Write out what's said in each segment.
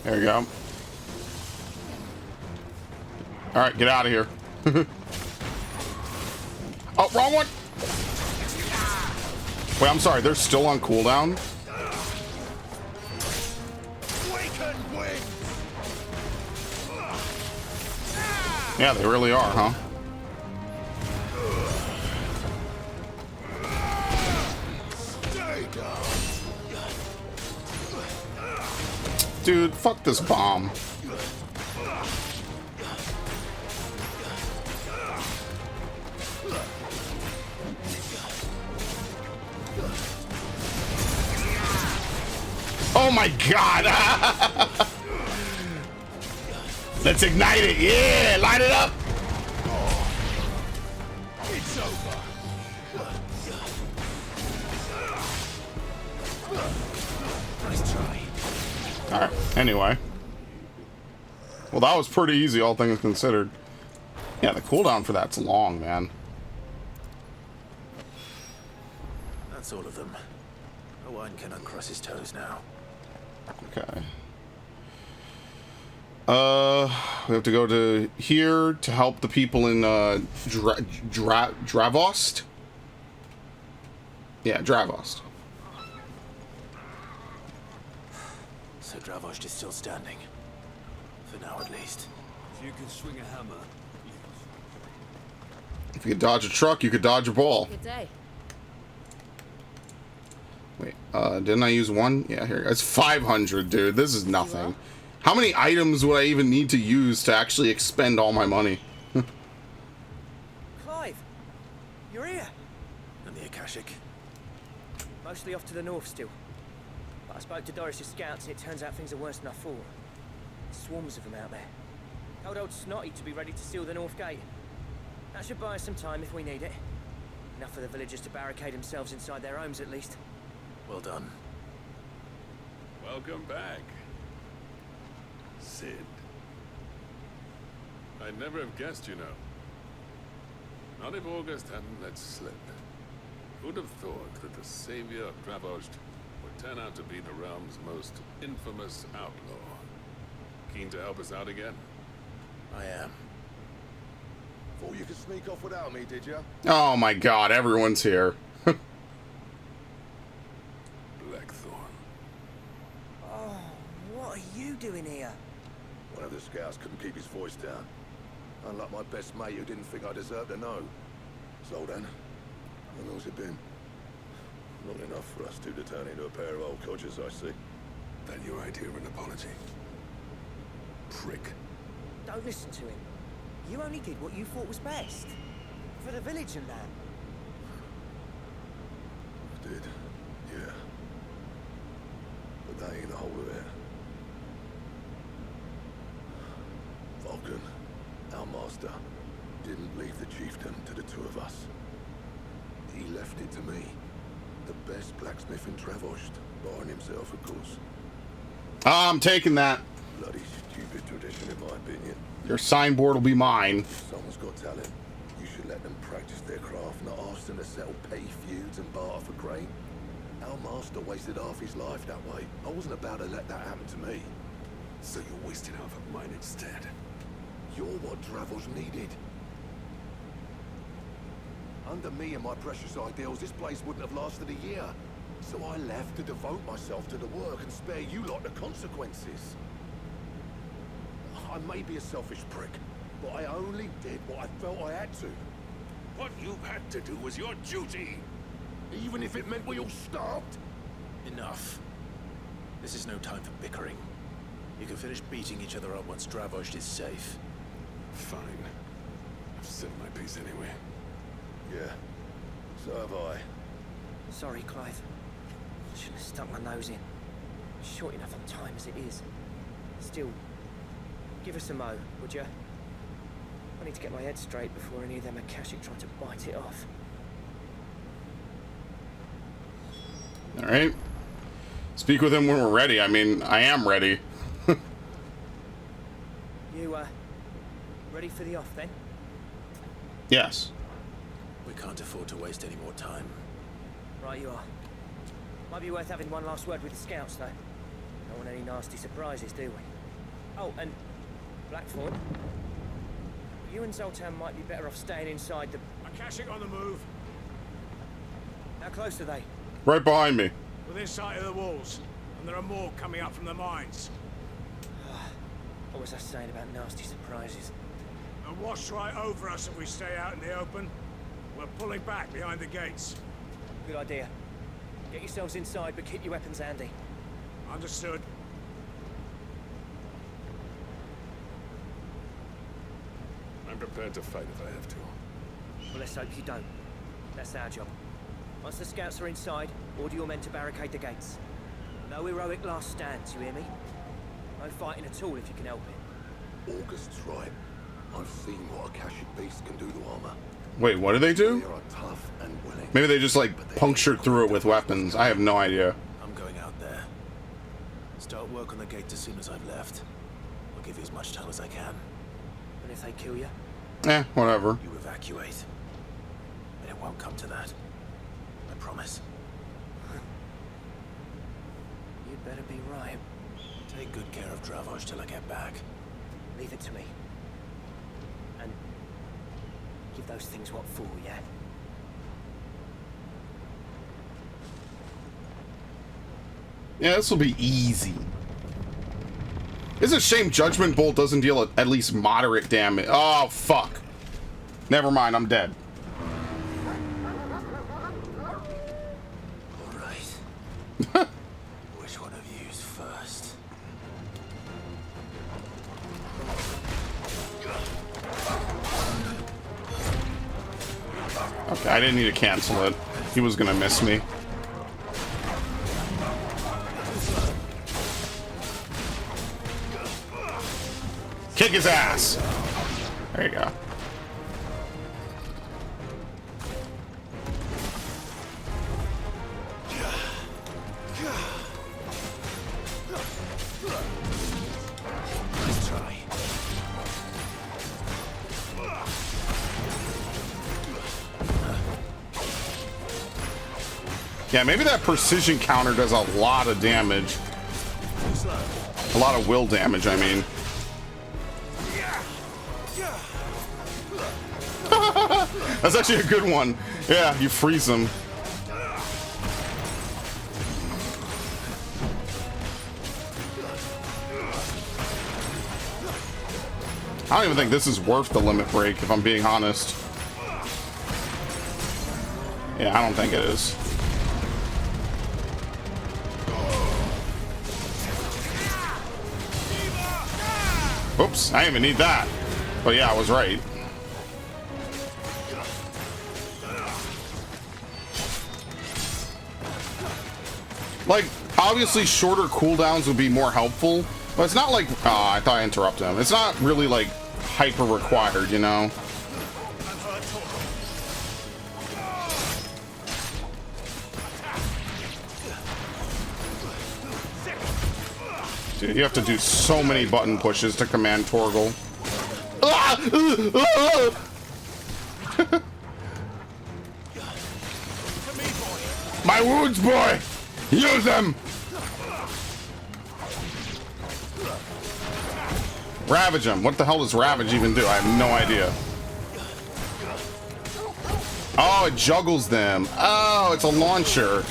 There you go. All right, get out of here. Oh, wrong one. Wait, I'm sorry. They're still on cooldown. Yeah, they really are, huh? Dude, fuck this bomb. Oh my god! Let's ignite it! Yeah! Light it up! It's over. Nice try. Alright, anyway. Well, that was pretty easy, all things considered. Yeah, the cooldown for that's long, man. That's all of them. Owen can uncross his toes now. Okay. We have to go to here to help the people in Dravost. Yeah, Dravost. So Dravost is still standing. For now, at least. If you can swing a hammer. If you could dodge a truck, you could dodge a ball. Good day. Wait, didn't I use one? Yeah, here. It's 500, dude. This is nothing. How many items would I even need to use to actually expend all my money? Clive, you're here. And the Akashic. Mostly off to the north still. But I spoke to Doris' scouts and it turns out things are worse than I thought. Swarms of them out there. Told old Snotty to be ready to seal the north gate. That should buy us some time if we need it. Enough for the villagers to barricade themselves inside their homes at least. Well done. Welcome back, Sid. I'd never have guessed, you know. Not if August hadn't let slip. Who'd have thought that the savior of Dravost would turn out to be the realm's most infamous outlaw? Keen to help us out again? I am. Thought you could sneak off without me, did you? Oh my god, everyone's here. Blackthorn. Oh, what are you doing here? One of the scouts couldn't keep his voice down. Unlike my best mate who didn't think I deserved to know. So then, how long's it been? Long enough for us two to turn into a pair of old codgers, I see. Then your idea of an apology? Prick. Don't listen to him. You only did what you thought was best. For the village and that. I did, yeah. But that ain't the whole of it. Vulcan, our master, didn't leave the chieftain to the two of us. He left it to me. The best blacksmith in Dravost, barring himself, of course. I'm taking that. Bloody stupid tradition, in my opinion. Your signboard will be mine. If someone's got talent, you should let them practice their craft, not ask them to settle petty feuds and barter for grain. Our master wasted half his life that way. I wasn't about to let that happen to me. So you wasted half of mine instead. You're what Dravost needed. Under me and my precious ideals, this place wouldn't have lasted a year. So I left to devote myself to the work and spare you lot the consequences. I may be a selfish prick, but I only did what I felt I had to. What you had to do was your duty. Even if it meant we all starved. Enough. This is no time for bickering. You can finish beating each other up once Dravost is safe. Fine. I've said my piece anyway. Yeah, so have I. Sorry, Clive. I shouldn't have stuck my nose in. Short enough on time as it is. Still, give us a mo, would you? I need to get my head straight before any of them Akashic try to bite it off. All right. Speak with him when we're ready. I mean, I am ready. You, ready for the off then? Yes. We can't afford to waste any more time. Right you are. Might be worth having one last word with the scouts, though. Don't want any nasty surprises, do we? Oh, and Blackthorn. You and Zoltan might be better off staying inside the... Akashic on the move. How close are they? Right behind me. Within sight of the walls. And there are more coming up from the mines. What was I saying about nasty surprises? They'll wash right over us if we stay out in the open. We're pulling back behind the gates. Good idea. Get yourselves inside, but keep your weapons handy. Understood. I'm prepared to fight if I have to. Well, let's hope you don't. That's our job. Once the scouts are inside, order your men to barricade the gates. No heroic last stands, you hear me? No fighting at all if you can help it. August's right. I've seen what Akashic beasts can do to armor. Wait, what do they do? They are tough and willing. Maybe they just like punctured through it with weapons. I have no idea. I'm going out there. Start work on the gate as soon as I've left. I'll give you as much time as I can. And if they kill you? Eh, whatever. You evacuate. But it won't come to that. I promise. You'd better be right. Take good care of Dravoj till I get back. Leave it to me. And give those things what for, yeah? Yeah, this will be easy. It's a shame Judgment Bolt doesn't deal at least moderate damage. Oh, fuck. Never mind, I'm dead. All right. Which one of you's first? Okay, I didn't need to cancel it. He was gonna miss me. Kick his ass! There you go. Nice try. Yeah, maybe that precision counter does a lot of damage. A lot of will damage, I mean. That's actually a good one. Yeah, you freeze them. I don't even think this is worth the limit break, if I'm being honest. Yeah, I don't think it is. Oops, I didn't even need that. But yeah, I was right. Like, obviously shorter cooldowns would be more helpful, but it's not like... Oh, I thought I interrupted him. It's not really, like, hyper required, you know? Dude, you have to do so many button pushes to command Torgal. My wounds, boy! Use them! Ravage him. What the hell does Ravage even do? I have no idea. Oh, it juggles them. Oh, it's a launcher.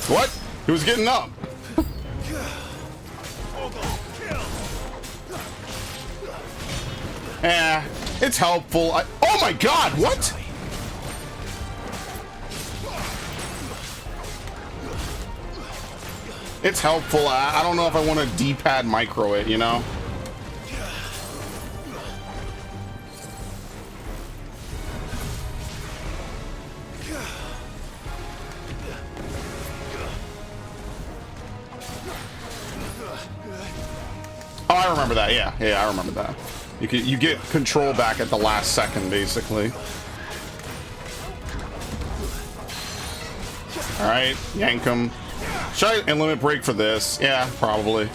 What? He was getting up. Eh, it's helpful. Oh my god, what? It's helpful. I don't know if I want to D-pad micro it, you know? Oh, I remember that. Yeah, I remember that. You get control back at the last second, basically. All right, yank him. Should I limit break for this? Yeah, probably.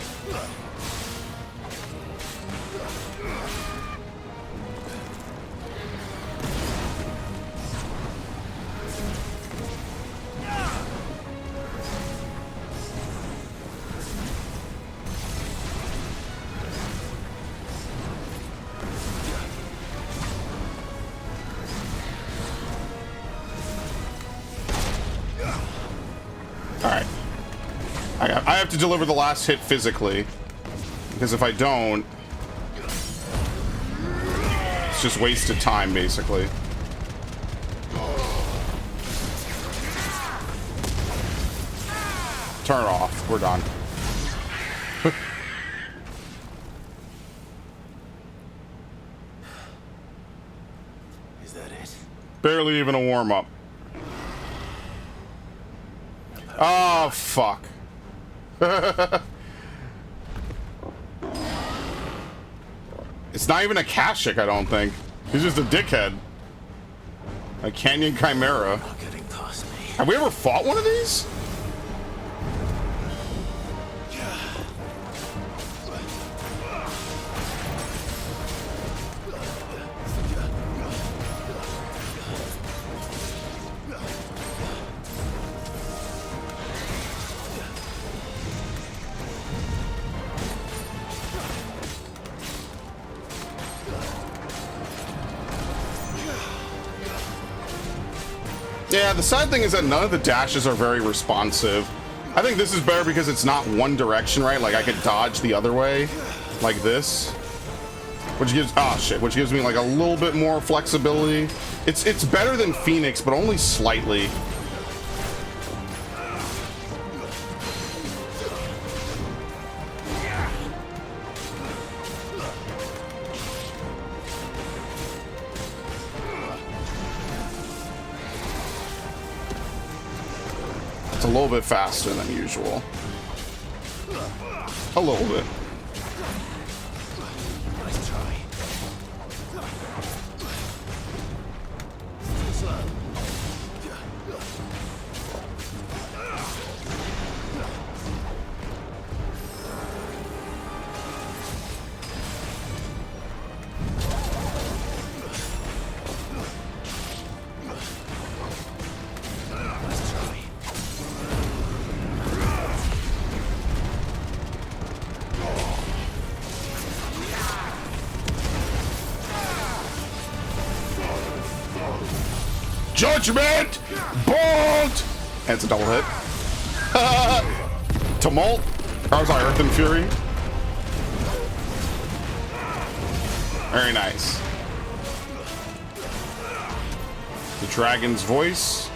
have to deliver the last hit physically. Because if I don't, it's just wasted time, basically. Turn it off. We're done. Is that it? Barely even a warm-up. Oh, fuck. It's not even a Kashyyyk, I don't think. He's just a dickhead. A Canyon Chimera. Not getting past me. Have we ever fought one of these? Yeah, the sad thing is that none of the dashes are very responsive. I think this is better because it's not one direction, right? Like I could dodge the other way, like this, which gives which gives me like a little bit more flexibility. It's better than Phoenix, but only slightly. It's a little bit faster than usual. A little bit. Nice try. Judgment! Bolt! And it's a double hit. Tumult. Or sorry, Earth and Fury. Very nice. The dragon's voice.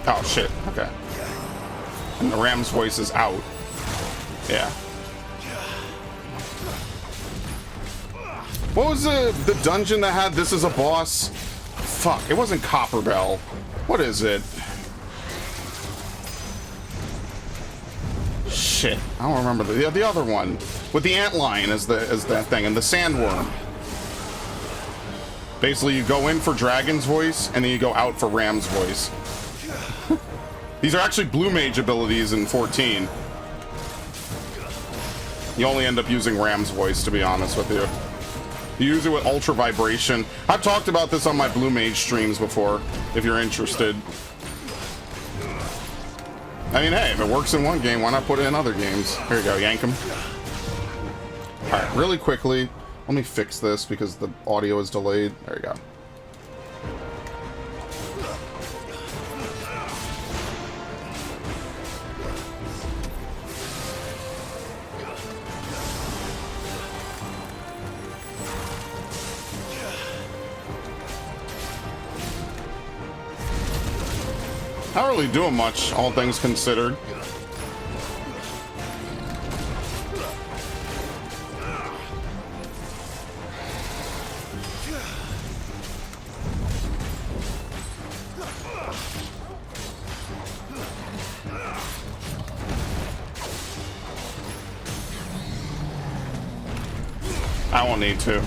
Oh shit, okay. And the ram's voice is out. Yeah. What was the dungeon that had this as a boss? Fuck, it wasn't Copperbell. What is it? Shit, I don't remember the other one with the antlion as that thing and the sandworm. Basically, you go in for Dragon's voice and then you go out for Ram's voice. These are actually Blue Mage abilities in 14. You only end up using Ram's voice, to be honest with you. You use it with Ultra Vibration. I've talked about this on my Blue Mage streams before, if you're interested. I mean, hey, if it works in one game, why not put it in other games? Here you go, yank him. Alright, really quickly, let me fix this because the audio is delayed. There you go. Not really doing much, all things considered. I won't need to.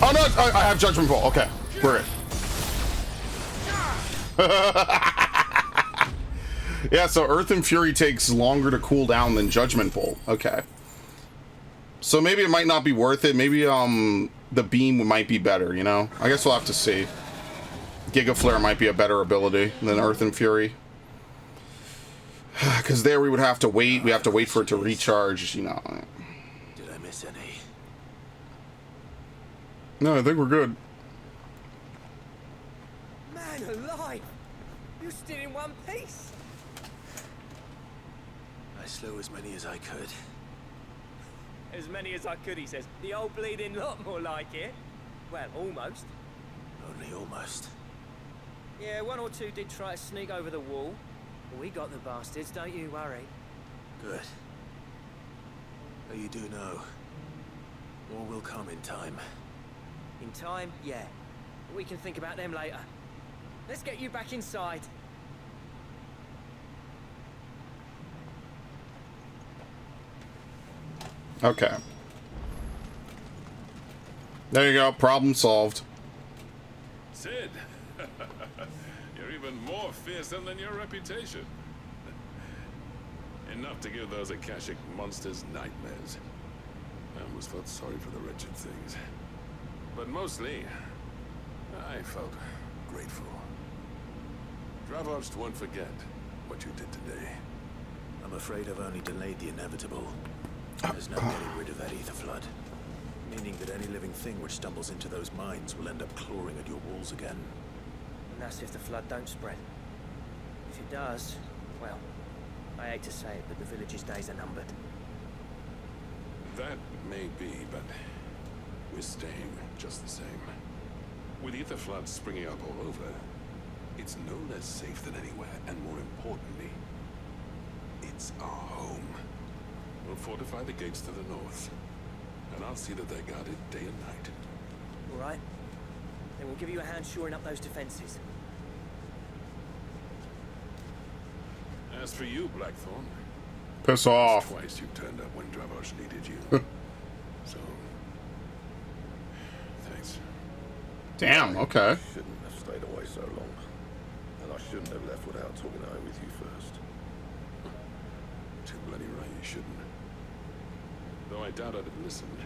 Oh no, I have Judgment Bolt. Okay, we're good. Yeah, so Earth and Fury takes longer to cool down than Judgment Bolt. Okay. So maybe it might not be worth it. Maybe the beam might be better, you know? I guess we'll have to see. Giga Flare might be a better ability than Earth and Fury. Because there we would have to wait. We have to wait for it to recharge, you know. Did I miss any? No, I think we're good. alive! You're still in one piece! I slew as many as I could. As many as I could, he says. The old bleeding lot, more like it. Well, almost. Only almost. Yeah, one or two did try to sneak over the wall. But we got the bastards, don't you worry. Good. But you do know, more will come in time. In time, yeah. We can think about them later. Let's get you back inside. Okay. There you go. Problem solved. Sid, you're even more fearsome than your reputation. Enough to give those Akashic monsters nightmares. I almost felt sorry for the wretched things. But mostly, I felt grateful. Dravovst won't forget what you did today. I'm afraid I've only delayed the inevitable. There's no getting rid of that ether flood. Meaning that any living thing which stumbles into those mines will end up clawing at your walls again. And that's if the flood don't spread. If it does, well, I hate to say it, but the village's days are numbered. That may be, but we're staying just the same. With ether floods springing up all over, it's no less safe than anywhere, and more importantly, it's our home. We'll fortify the gates to the north, and I'll see that they're guarded day and night. All right? Then we'll give you a hand shoring up those defenses. As for you, Blackthorn, Piss off. twice you turned up when Dravos needed you. So, thanks. Damn, okay. Shouldn't have stayed away so long. And I shouldn't have left without talking it over with you first. Too bloody right you shouldn't. Though I doubt I'd have listened.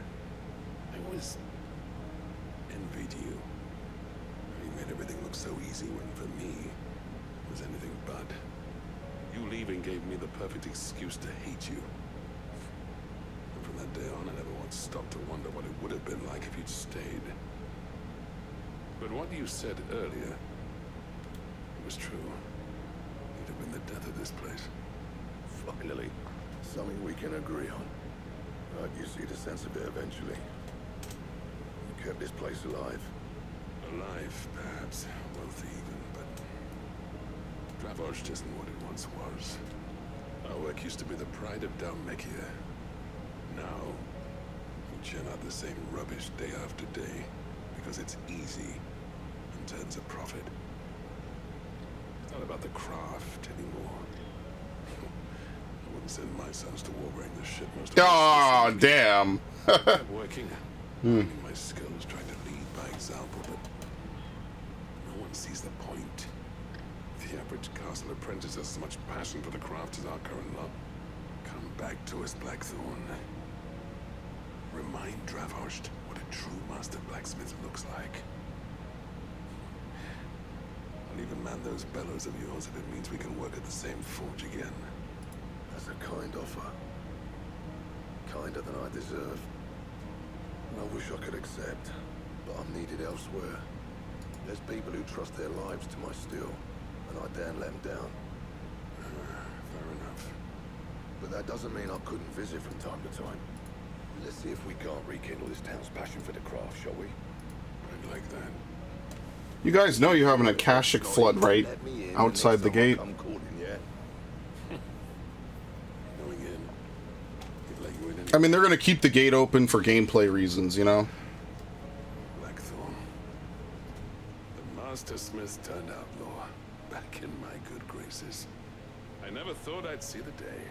I always envied you. You made everything look so easy when for me it was anything but. You leaving gave me the perfect excuse to hate you. And from that day on, I never once stopped to wonder what it would have been like if you'd stayed. But what you said earlier, it was true. You'd have been the death of this place. Finally, something we can agree on. I hope you see the sense of it eventually. You kept this place alive. Alive, perhaps. Wealthy even, but Dravos isn't what it once was. Our work used to be the pride of Dalmekia. Now, we churn out the same rubbish day after day because it's easy and turns a profit. It's not about the craft anymore. I wouldn't send my sons to war wearing the shit most of Oh, damn. I'm working, honing my skills, trying to lead by example, but no one sees the point. The average castle apprentice has as much passion for the craft as our current lot. Come back to us, Blackthorn. Remind Dravosht what a true master blacksmith looks like. I'll even man those bellows of yours if it means we can work at the same forge again. That's a kind offer. Kinder than I deserve. And I wish I could accept, but I'm needed elsewhere. There's people who trust their lives to my steel, and I daren't let them down. Fair enough. But that doesn't mean I couldn't visit from time to time. Let's see if we can't rekindle this town's passion for the craft, shall we? I'd like that. You guys know you have an Akashic flood right Let me in outside the next time I gate. come calling, yeah? Going in. He'd let you in I mean, they're going to keep the gate open for gameplay reasons, you know? Blackthorn. The Master Smith turned outlaw. Back in my good graces. I never thought I'd see the day.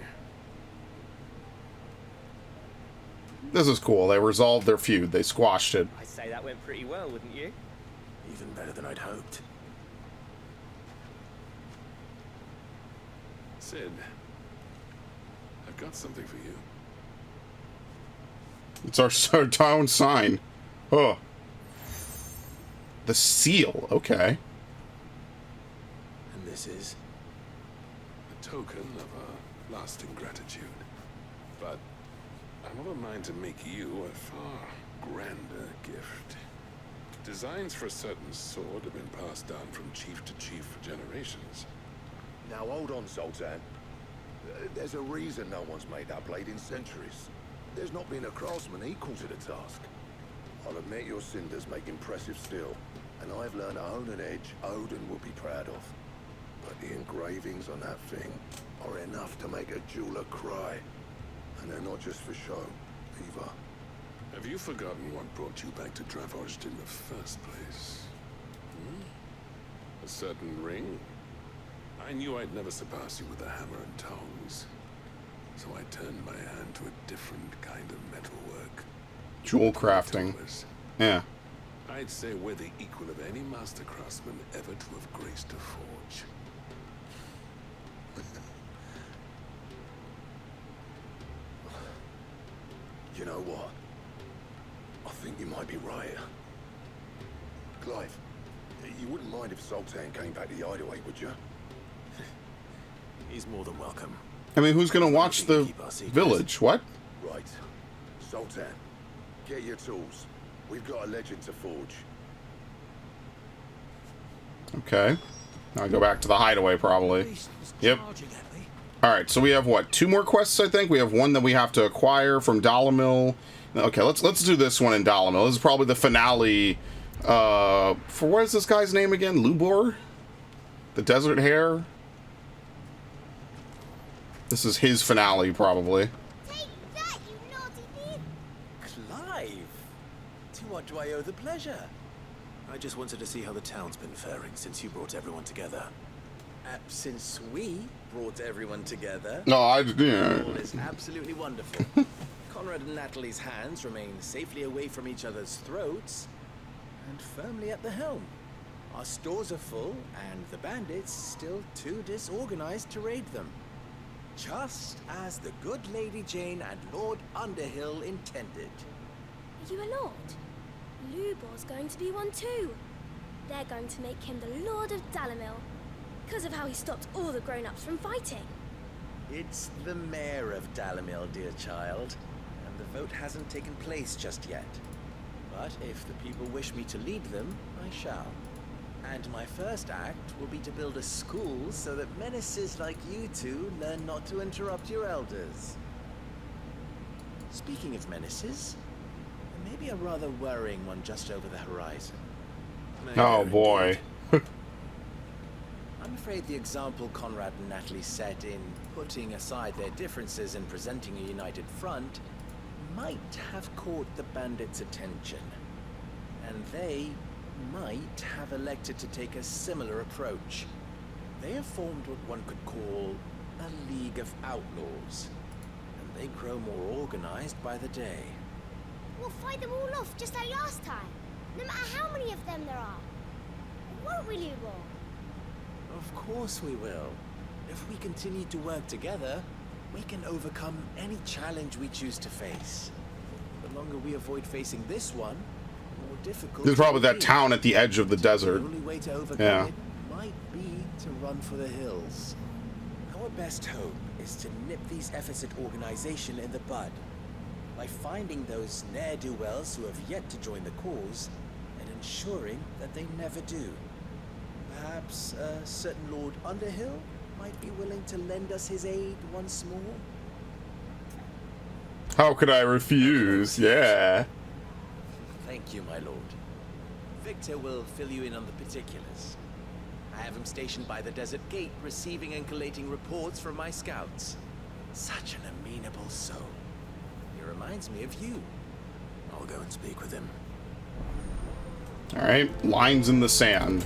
This is cool. They resolved their feud. They squashed it. I'd say that went pretty well, wouldn't you? Even better than I'd hoped. Sid, I've got something for you. It's our town sign. Oh. The seal. Okay. And this is? A token of our lasting gratitude. But I'm of a mind to make you a far grander gift. Designs for a certain sword have been passed down from chief to chief for generations. Now hold on, Sultan. There's a reason no one's made that blade in centuries. There's not been a craftsman equal to the task. I'll admit your cinders make impressive steel, and I've learned to hone an edge Odin will be proud of. But the engravings on that thing are enough to make a jeweler cry. And they're not just for show, either. Have you forgotten what brought you back to Dravost in the first place? A certain ring? I knew I'd never surpass you with a hammer and tongs. So I turned my hand to a different kind of metalwork. Jewel crafting. Yeah. I'd say we're the equal of any master craftsman ever to have graced a forge. You know what? I think you might be right. Clive, you wouldn't mind if Sultan came back to the Hideaway, would you? He's more than welcome. I mean, who's gonna watch the village? What? Right. Sultan, get your tools. We've got a legend to forge. Okay. Now I go back to the hideaway, probably. Yep. Alright, so we have, what, 2 more quests, I think? We have one that we have to acquire from Dalamil. Okay, let's do this one in Dalamil. This is probably the finale, for what is this guy's name again? Lubor? The Desert Hare? This is his finale, probably. Take that, you naughty thief! Clive! To what do I owe the pleasure? I just wanted to see how the town's been faring since you brought everyone together. Since we brought everyone together, No, yeah. all is absolutely wonderful. Conrad and Natalie's hands remain safely away from each other's throats and firmly at the helm. Our stores are full, and the bandits still too disorganized to raid them. Just as the good Lady Jane and Lord Underhill intended. Are you a lord? Lubor's going to be one too. They're going to make him the Lord of Dalamil, because of how he stopped all the grown-ups from fighting. It's the mayor of Dalamil, dear child, and the vote hasn't taken place just yet. But if the people wish me to lead them, I shall. And my first act will be to build a school so that menaces like you two learn not to interrupt your elders. Speaking of menaces, there may be a rather worrying one just over the horizon. Oh, boy. I'm afraid the example Conrad and Natalie set in putting aside their differences and presenting a united front might have caught the bandits' attention. And they might have elected to take a similar approach. They have formed what one could call a League of Outlaws, and they grow more organized by the day. We'll fight them all off just like last time, no matter how many of them there are. Won't we, Lubor? Of course we will. If we continue to work together, we can overcome any challenge we choose to face. The longer we avoid facing this one, the more difficult. This is probably it will that be. town at the edge of the desert. The only way to overcome Yeah. it might be to run for the hills. Our best hope is to nip these efforts at organization in the bud by finding those ne'er-do-wells who have yet to join the cause and ensuring that they never do. Perhaps a certain Lord Underhill might be willing to lend us his aid once more? How could I refuse? Yeah. Thank you, my lord. Victor will fill you in on the particulars. I have him stationed by the desert gate, receiving and collating reports from my scouts. Such an amenable soul. He reminds me of you. I'll go and speak with him. Alright, lines in the sand.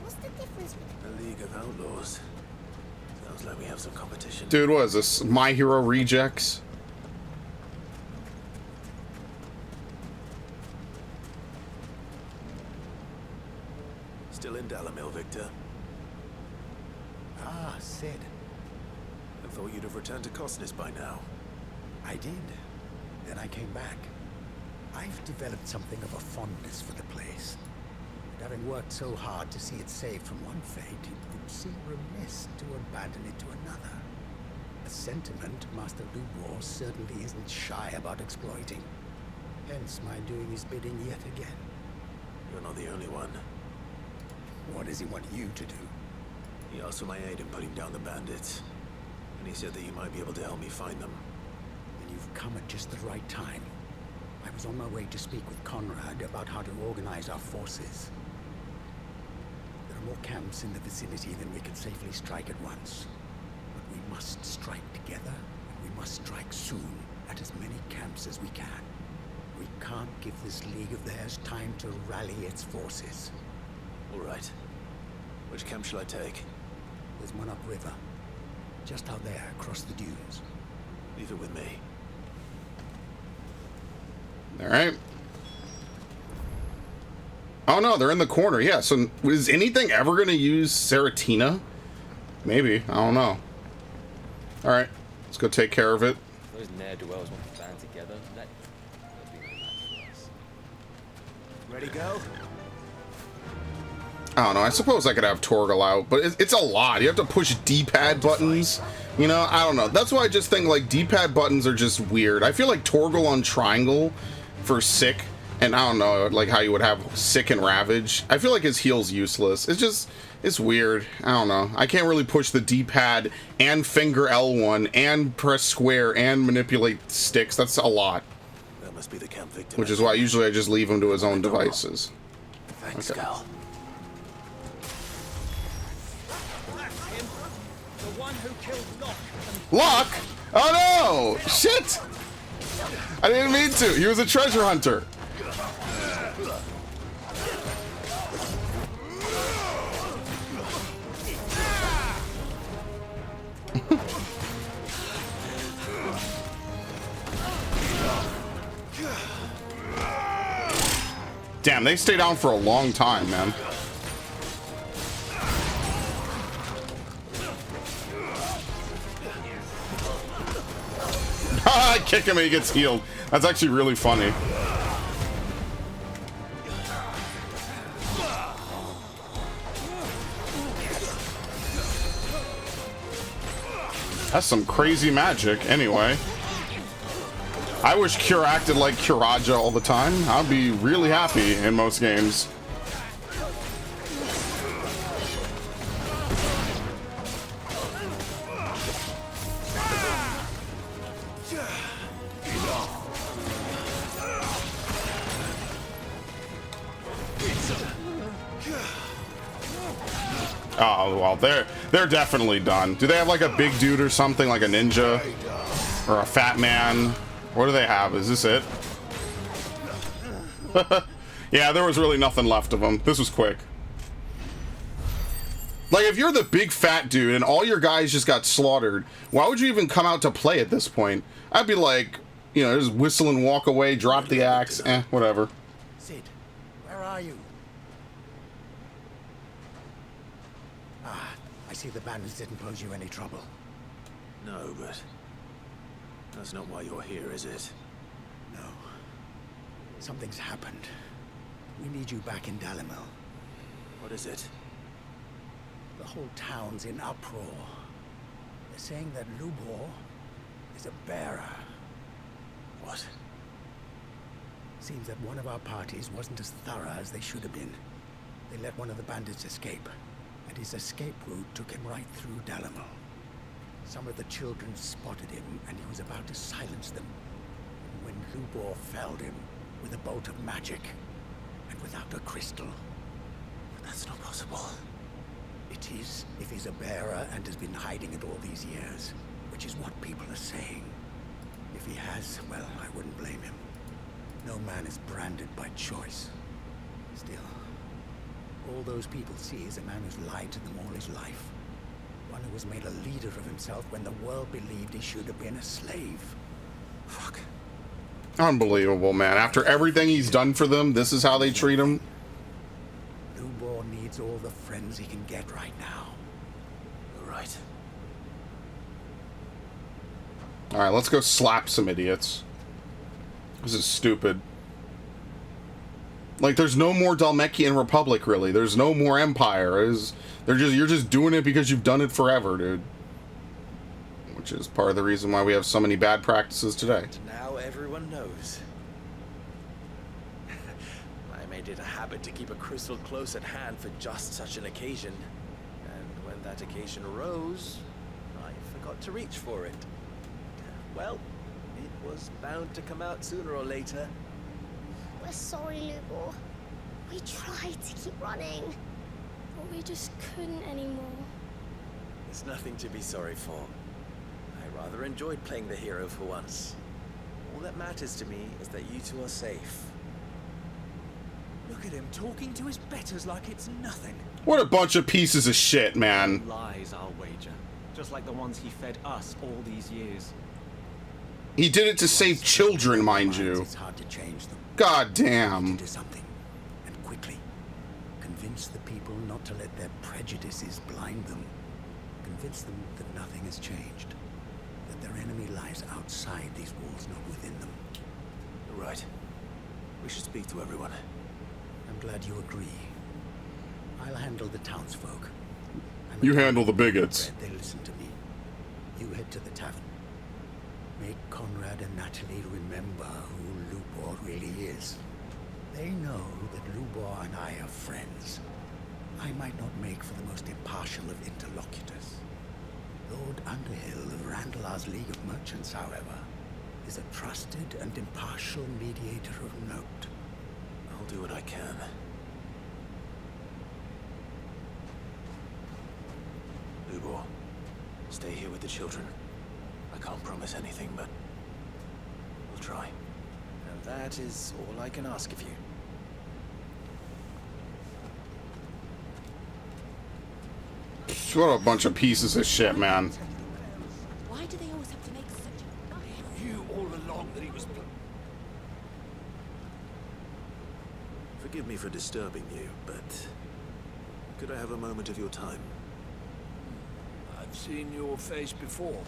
What's the difference between... A League of Outlaws. Sounds like we have some competition. Dude, what is this? My Hero Rejects? Still in Dalamil, Victor? Ah, Sid. I thought you'd have returned to Cosnes by now. I did. Then I came back. I've developed something of a fondness for the place. And having worked so hard to see it saved from one fate, it would seem remiss to abandon it to another. A sentiment Master Lubor certainly isn't shy about exploiting. Hence my doing his bidding yet again. You're not the only one. What does he want you to do? He asked for my aid in putting down the bandits. And he said that you might be able to help me find them. Then you've come at just the right time. I was on my way to speak with Conrad about how to organize our forces. There are more camps in the vicinity than we can safely strike at once. But we must strike together, and we must strike soon at as many camps as we can. We can't give this league of theirs time to rally its forces. All right. Which camp shall I take? There's one upriver. Just out there, across the dunes. Leave it with me. All right. Oh no, they're in the corner. Yeah, so is anything ever going to use Seratina? Maybe. I don't know. All right, let's go take care of it. Those ne'er-do-wells want to band together. That'll be no match for us. Ready, go? I don't know. I suppose I could have Torgal out, but it's a lot. You have to push D-pad buttons. You know, I don't know. That's why I just think, like, D-pad buttons are just weird. I feel like Torgal on triangle for Sick, and I don't know, like, how you would have Sick and Ravage. I feel like his heal's useless. It's just, it's weird. I don't know. I can't really push the D-pad and finger L1 and press square and manipulate sticks. That's a lot. That must be the camp victim. Which is why usually I just leave him to his own devices. Thanks, Okay. Cal. That's him. The one who killed Locke. Locke? Oh no! Shit! I didn't mean to. He was a treasure hunter. Damn, they stay down for a long time, man. I kick him and he gets healed. That's actually really funny. That's some crazy magic, anyway. I wish Cure acted like Curaja all the time. I'd be really happy in most games. Oh, well, they're definitely done. Do they have like a big dude or something, like a ninja or a fat man? What do they have? Is this it? Yeah, there was really nothing left of them. This was quick. Like, if you're the big fat dude and all your guys just got slaughtered, why would you even come out to play at this point? I'd be like, you know, just whistle and walk away, drop the axe, whatever. Sid, where are you? Ah, I see the bandits didn't pose you any trouble. No, but that's not why you're here, is it? No. Something's happened. We need you back in Dalimil. What is it? The whole town's in uproar. They're saying that Lubor is a bearer. What? Seems that one of our parties wasn't as thorough as they should have been. They let one of the bandits escape, and his escape route took him right through Dalimil. Some of the children spotted him, and he was about to silence them when Lubor felled him with a bolt of magic and without a crystal. But that's not possible. It is, if he's a bearer and has been hiding it all these years, which is what people are saying. If he has, well, I wouldn't blame him. No man is branded by choice. Still, all those people see is a man who's lied to them all his life. One who was made a leader of himself when the world believed he should have been a slave. Fuck. Unbelievable, man. After everything he's done for them, this is how they treat him. Lubor needs all the friends he can get right now. You're right. Alright, let's go slap some idiots. This is stupid. Like, there's no more Dalmekian Republic, really. There's no more Empire. You're just doing it because you've done it forever, dude. Which is part of the reason why we have so many bad practices today. Now everyone knows. made it a habit to keep a crystal close at hand for just such an occasion. And when that occasion arose, I forgot to reach for it. Well, it was bound to come out sooner or later. We're sorry, Lubor. We tried to keep running, but we just couldn't anymore. There's nothing to be sorry for. I rather enjoyed playing the hero for once. All that matters to me is that you two are safe. Look at him talking to his betters like it's nothing. What a bunch of pieces of shit, man. Lies, I'll wager. Just like the ones he fed us all these years. He did it to save children, mind you. It's hard to change them. God damn. Do something, and quickly. Convince the people not to let their prejudices blind them. Convince them that nothing has changed. That their enemy lies outside these walls, not within them. You're right. We should speak to everyone. I'm glad you agree. I'll handle the townsfolk. You handle the bigots. They listen to me. You head to the tavern. Make Conrad and Natalie remember who Lubor really is. They know that Lubor and I are friends. I might not make for the most impartial of interlocutors. Lord Underhill of Randalar's League of Merchants, however, is a trusted and impartial mediator of note. I'll do what I can. Lubor, stay here with the children. I can't promise anything, but we'll try. And that is all I can ask of you. What a bunch of pieces of shit, man. Why do they always have to make such a... You all along that he was... Forgive me for disturbing you, but could I have a moment of your time? I've seen your face before.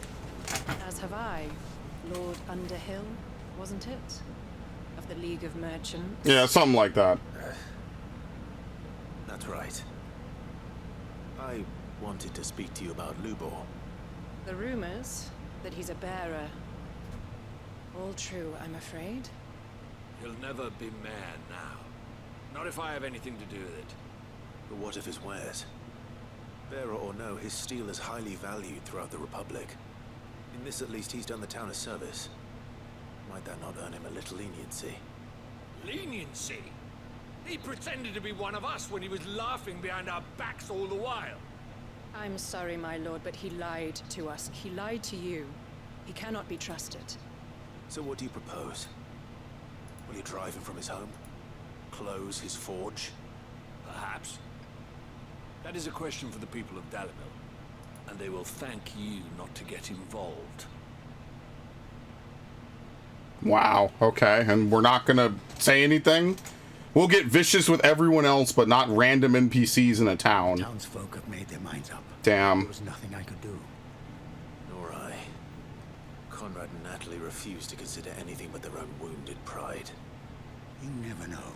As have I. Lord Underhill, wasn't it? Of the League of Merchants. Yeah, something like that. That's right. I wanted to speak to you about Lubor. The rumors that he's a bearer. All true, I'm afraid. He'll never be mayor now. Not if I have anything to do with it. But what of his wares? Bearer or no, his steel is highly valued throughout the Republic. In this, at least, he's done the town a service. Might that not earn him a little leniency? Leniency? He pretended to be one of us when he was laughing behind our backs all the while. I'm sorry, my lord, but he lied to us. He lied to you. He cannot be trusted. So what do you propose? Will you drive him from his home? Close his forge? Perhaps. That is a question for the people of Dalimil. And they will thank you not to get involved. Wow, okay. And we're not gonna say anything? We'll get vicious with everyone else, but not random NPCs in a town. Townsfolk have made their minds up. Damn. There was nothing I could do. Nor I. Conrad and Natalie refuse to consider anything but their own wounded pride. You never know.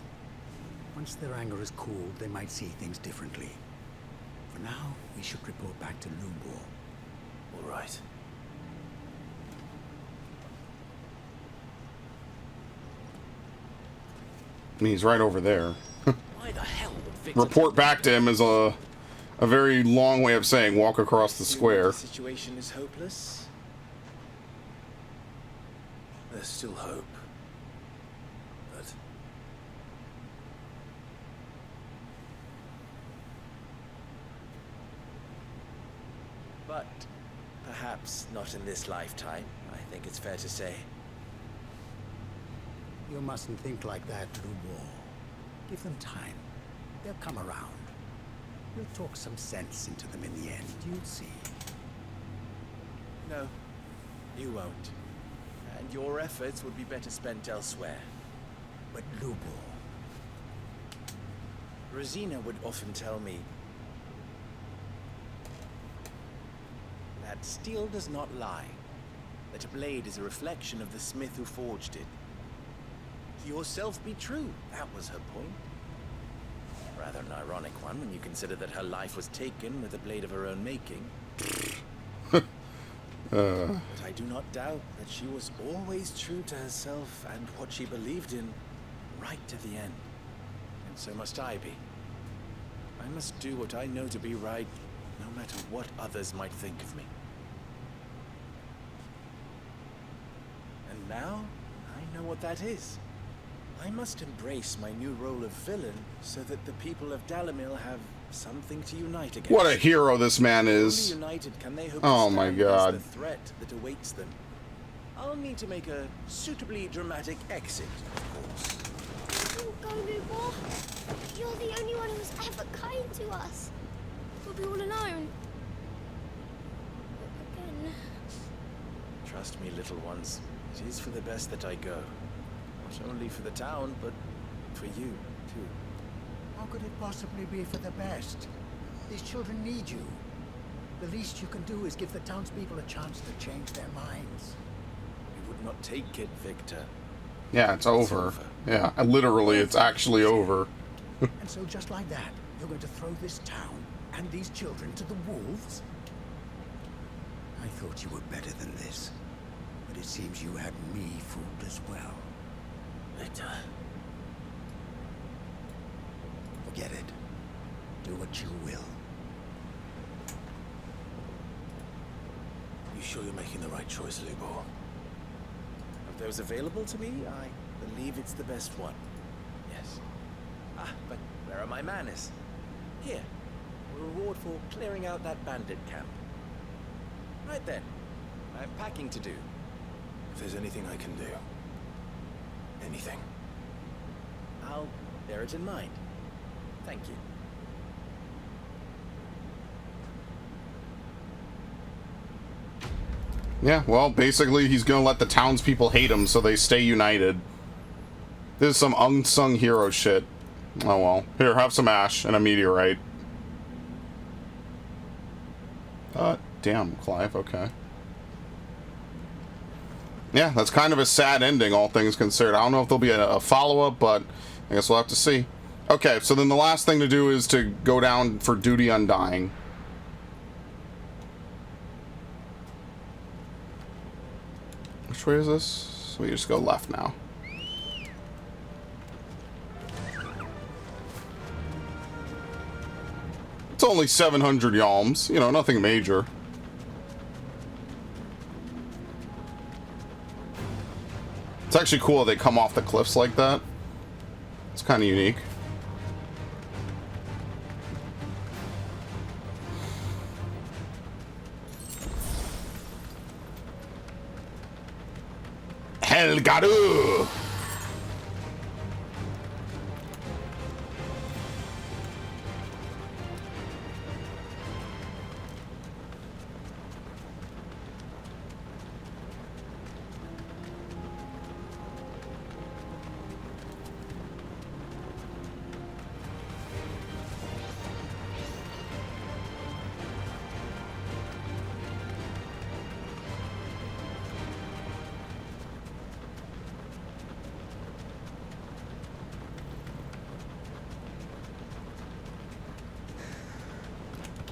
Once their anger is cooled, they might see things differently. For now, we should report back to Lubor. All right. I mean, he's right over there. Why the hell would Victor Report back to him is a very long way of saying walk across the square. The situation is hopeless? There's still hope. But perhaps not in this lifetime, I think it's fair to say. You mustn't think like that, Lubor. Give them time. They'll come around. We'll talk some sense into them in the end, you'll see. No, you won't. And your efforts would be better spent elsewhere. But Lubor... Rosina would often tell me that steel does not lie. That a blade is a reflection of the smith who forged it. Yourself be true, that was her point. Rather an ironic one when you consider that her life was taken with a blade of her own making. But I do not doubt that she was always true to herself and what she believed in, right to the end. And so must I be. I must do what I know to be right, no matter what others might think of me. And now, I know what that is. I must embrace my new role of villain so that the people of Dalimil have something to unite against. What a hero this man is. Only united can they hope Oh to my stand God. against the threat that awaits them. I'll need to make a suitably dramatic exit, of course. Don't go, Lubor. You're the only one who's ever kind to us. We'll be all alone. Again. Trust me, little ones. It is for the best that I go. Not only for the town, but for you, too. How could it possibly be for the best? These children need you. The least you can do is give the townspeople a chance to change their minds. You would not take it, Victor. Yeah, it's over. Yeah, literally, it's actually over. And so just like that, you're going to throw this town and these children to the wolves? I thought you were better than this. But it seems you had me fooled as well. Victor. Forget it. Do what you will. You sure you're making the right choice, Lubor? Of those available to me, I believe it's the best one. Yes. Ah, but where are my manners? Here. A reward for clearing out that bandit camp. Right then. I have packing to do. If there's anything I can do. Anything. I'll bear it in mind. Thank you. Yeah, well, basically, he's gonna let the townspeople hate him so they stay united. This is some unsung hero shit. Oh well. Here, have some ash and a meteorite. Damn, Clive, okay. Yeah, that's kind of a sad ending, all things considered. I don't know if there'll be a follow-up, but I guess we'll have to see. Okay, so then the last thing to do is to go down for duty undying. Which way is this? So we just go left now. It's only 700 yalms, you know, nothing major. It's actually cool they come off the cliffs like that. It's kind of unique. Helgaru!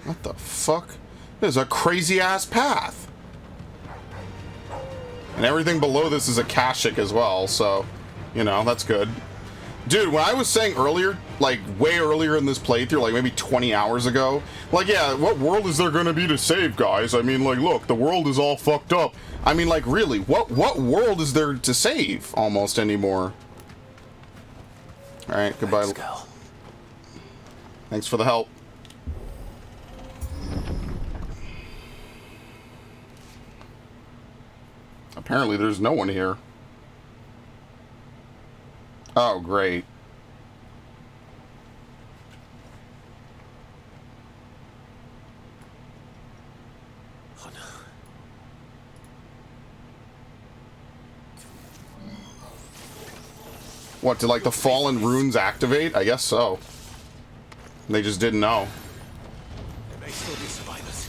What the fuck? There's a crazy ass path. And everything below this is Akashic as well, so, you know, that's good. Dude, when I was saying earlier, like, way earlier in this playthrough, like, maybe 20 hours ago, like, yeah, what world is there gonna be to save, guys? I mean, like, look, the world is all fucked up. I mean, like, really, what world is there to save, almost, anymore? Alright, goodbye. Thanks, Cal. Thanks for the help. Apparently there's no one here. Oh, great. Oh no. What, did like the fallen runes activate? I guess so. They just didn't know. There may still be survivors.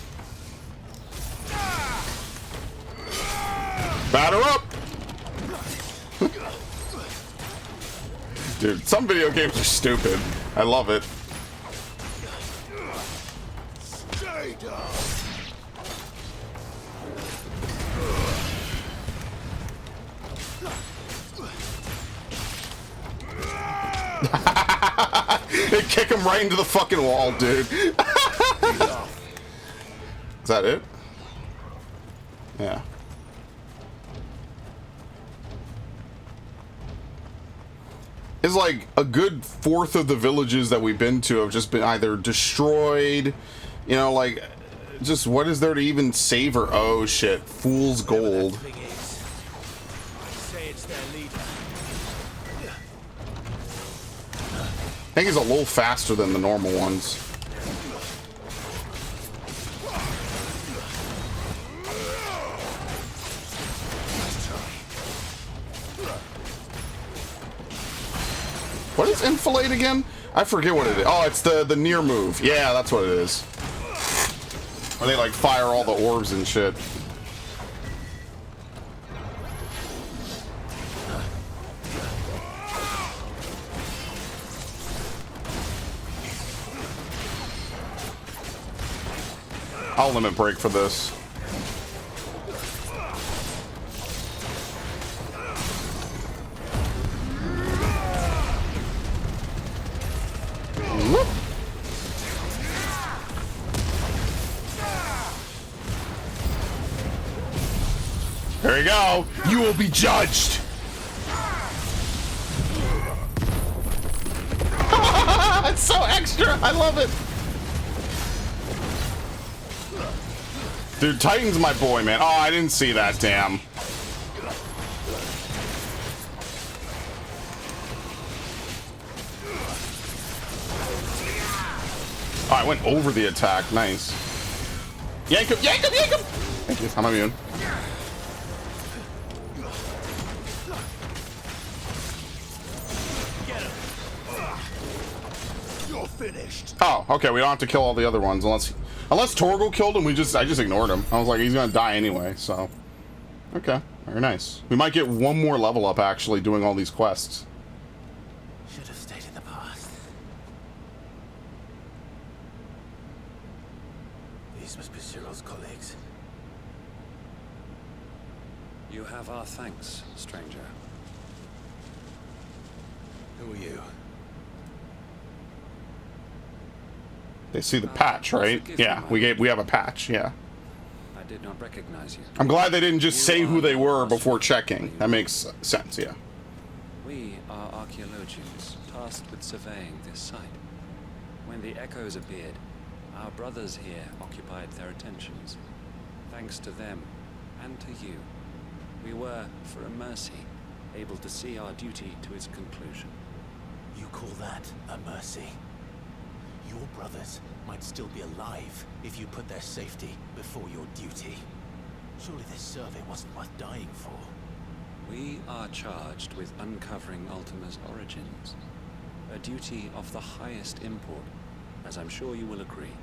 Batter up! Dude, some video games are stupid. I love it. Stay down. kick him right into the fucking wall, dude. Is that it? Yeah. It's like a good fourth of the villages that we've been to have just been either destroyed, you know, like, just what is there to even savor? Oh shit, fool's gold. I think he's a little faster than the normal ones. What is enfilade again? I forget what it is. Oh, it's the near move. Yeah, that's what it is. Where they like fire all the orbs and shit. I'll limit break for this. Whoop. There you go. You will be judged. It's so extra. I love it. Dude, Titan's my boy, man. Oh, I didn't see that, damn. Oh, I went over the attack. Nice. Yank him, yank him, yank him! Thank you. I'm immune. You're finished. Oh, okay. We don't have to kill all the other ones unless Torgal killed him. I just ignored him. I was like, he's gonna die anyway. So, okay, very nice. We might get one more level up actually doing all these quests. Should have stayed in the past. These must be Cyril's colleagues. You have our thanks, stranger. Who are you? They see the patch, right? Yeah, we have a patch. Yeah. I did not recognize you. I'm glad they didn't just say who they were before checking. That makes sense. Yeah. We are archaeologians tasked with surveying this site. When the echoes appeared, our brothers here occupied their attentions. Thanks to them, and to you, we were, for a mercy, able to see our duty to its conclusion. You call that a mercy? Your brothers might still be alive if you put their safety before your duty. Surely this survey wasn't worth dying for. We are charged with uncovering Ultima's origins. A duty of the highest import, as I'm sure you will agree.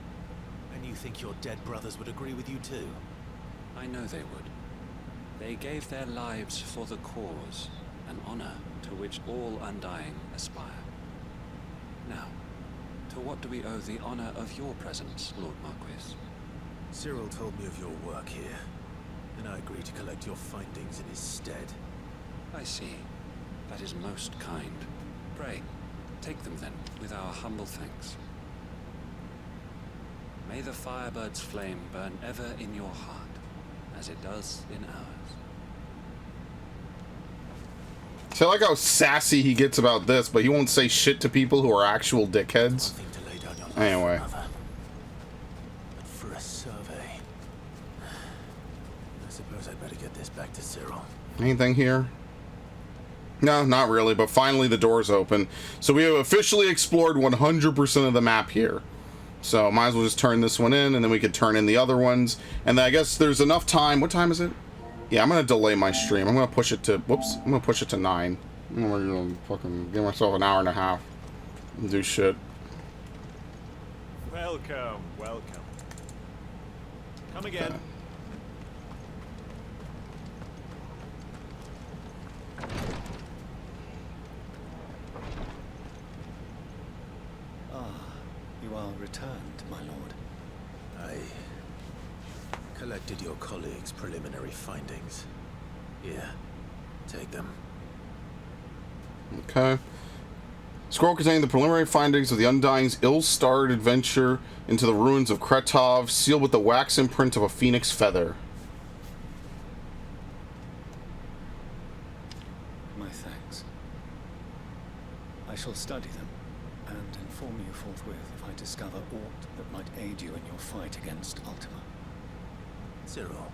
And you think your dead brothers would agree with you too? I know they would. They gave their lives for the cause, an honor to which all Undying aspire. Now, to what do we owe the honor of your presence, Lord Marquis? Cyril told me of your work here, and I agreed to collect your findings in his stead. I see. That is most kind. Pray, take them then, with our humble thanks. May the Firebird's flame burn ever in your heart, as it does in ours. So I like how sassy he gets about this, but he won't say shit to people who are actual dickheads. Anyway. But for a survey, I suppose I'd better get this back to Cyril. Anything here? No, not really, but finally the door's open. So we have officially explored 100% of the map here. So might as well just turn this one in, and then we could turn in the other ones. And then I guess there's enough time. What time is it? Yeah, I'm going to delay my stream. I'm going to push it to, whoops, I'm going to push it to 9. I'm going to fucking give myself an hour and a half and do shit. Welcome, welcome. Come again. Okay. You are returned, my lord. I collected your colleagues' preliminary findings. Here, take them. Okay. Scroll containing the preliminary findings of the Undying's ill-starred adventure into the ruins of Kretov, sealed with the wax imprint of a phoenix feather. My thanks. I shall study them and inform you forthwith if I discover aught that might aid you in your fight against Ultima. Cyril,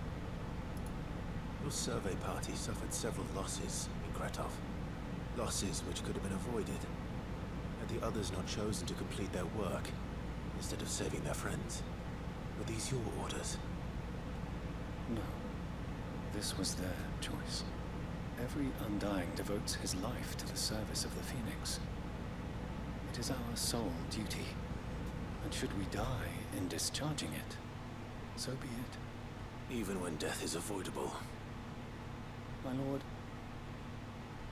your survey party suffered several losses in Kretov. Losses which could have been avoided, had the others not chosen to complete their work instead of saving their friends. Were these your orders? No. This was their choice. Every Undying devotes his life to the service of the Phoenix. It is our sole duty, and should we die in discharging it, so be it. Even when death is avoidable. My lord,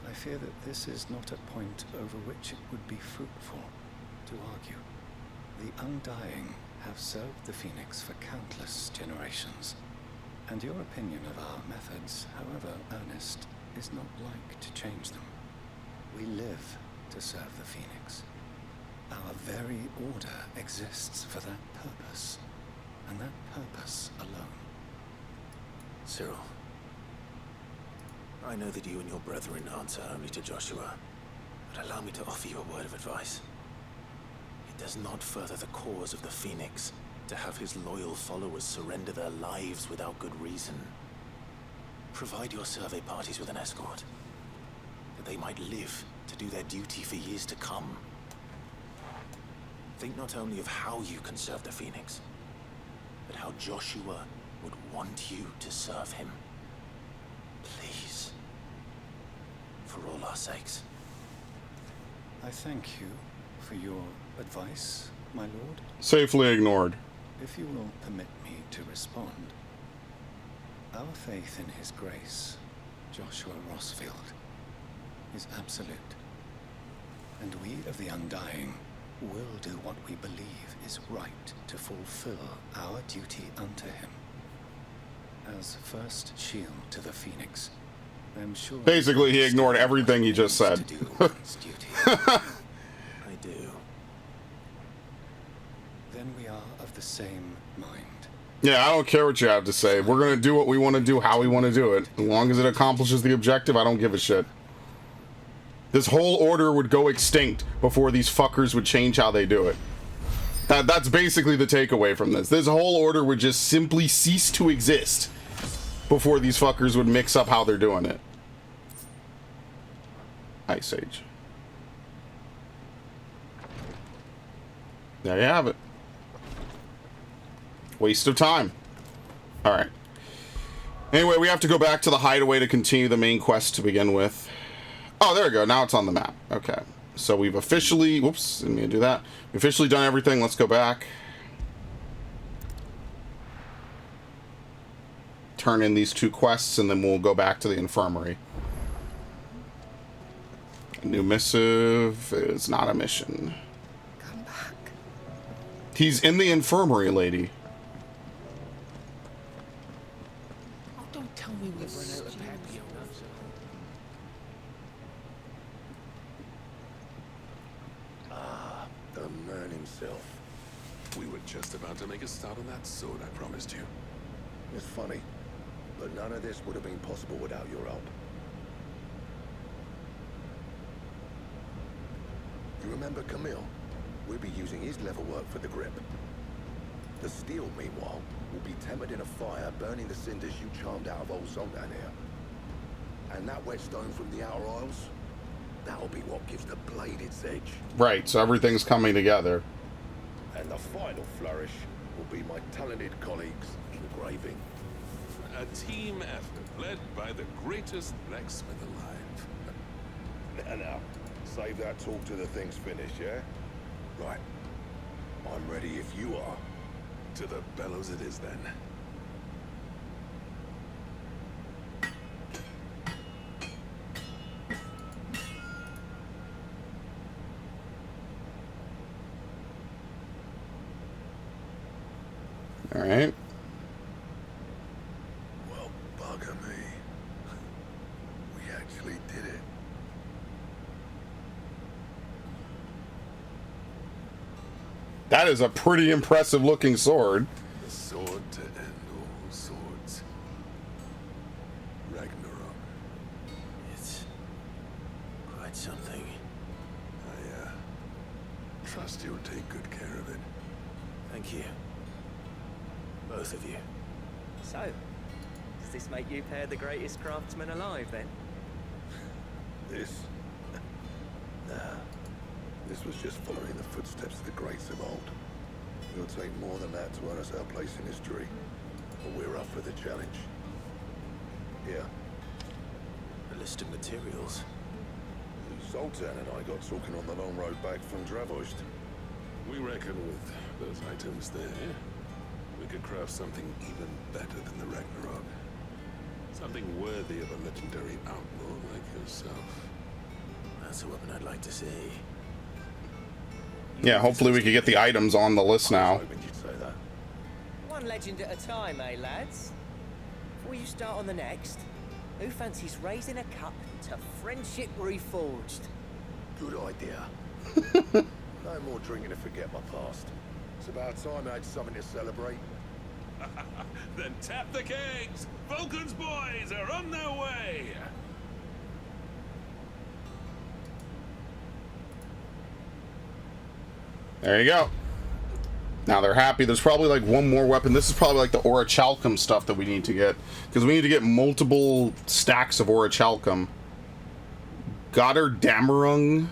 I fear that this is not a point over which it would be fruitful to argue. The Undying have served the Phoenix for countless generations, and your opinion of our methods, however earnest, is not like to change them. We live to serve the Phoenix. Our very order exists for that purpose, and that purpose alone. Cyril, I know that you and your brethren answer only to Joshua, but allow me to offer you a word of advice. It does not further the cause of the Phoenix to have his loyal followers surrender their lives without good reason. Provide your survey parties with an escort, that they might live to do their duty for years to come. Think not only of how you can serve the Phoenix, but how Joshua would want you to serve him. Please. For all our sakes. I thank you for your advice, my lord. Safely ignored. If you will permit me to respond, our faith in his grace, Joshua Rossfield, is absolute. And we of the Undying will do what we believe is right to fulfill our duty unto him. As first shield to the Phoenix, I'm sure... Basically, he ignored everything he just said. I do. Then we are of the same mind. Yeah, I don't care what you have to say. We're gonna do what we want to do, how we want to do it. As long as it accomplishes the objective, I don't give a shit. This whole order would go extinct before these fuckers would change how they do it. That's basically the takeaway from this. This whole order would just simply cease to exist before these fuckers would mix up how they're doing it. Ice Age. There you have it. Waste of time. Alright. Anyway, we have to go back to the hideaway to continue the main quest to begin with. Oh, there we go. Now it's on the map. Okay. So we've officially... Whoops, didn't mean to do that. We've officially done everything. Let's go back. Turn in these 2 quests, and then we'll go back to the infirmary. A new missive is not a mission. Come back. He's in the infirmary, lady. Oh, don't tell me we've run out of papillonas. The man himself. We were just about to make a start on that sword I promised you. It's funny, but none of this would have been possible without your help. You remember Camille? We'll be using his leather work for the grip. The steel, meanwhile, will be tempered in a fire, burning the cinders you charmed out of old Zoltan here. And that whetstone from the Outer Isles, that'll be what gives the blade its edge. Right, so everything's coming together. And the final flourish will be my talented colleagues engraving. A team effort led by the greatest blacksmith alive. Now, save that talk till the thing's finished, yeah? Right. I'm ready if you are. To the bellows it is then. All right. Well, bugger me. We actually did it. That is a pretty impressive looking sword. The sword to end all swords. Ragnarok. It's quite something. I trust you'll take good care of it. Thank you. Both of you. So, does this make you pair the greatest craftsman alive, then? This? Nah. This was just following the footsteps of the greats of old. It'll take more than that to earn us our place in history. But we're up for the challenge. Yeah. A list of materials. Zoltan and I got talking on the long road back from Dravost. We reckon with those items there, we could craft something even better than the Ragnarok. Something worthy of a legendary outlaw like yourself. That's a weapon I'd like to see. Yeah, hopefully we could get the items on the list now. Hoping you'd say that. One legend at a time, eh, lads? Before you start on the next, who fancies raising a cup to friendship reforged? Good idea. No more drinking to forget my past. It's about time I had something to celebrate. Then tap the kegs! Vulcan's boys are on their way! There you go. Now they're happy. There's probably like one more weapon. This is probably like the orichalcum stuff that we need to get. Because we need to get multiple stacks of orichalcum. Götterdämmerung.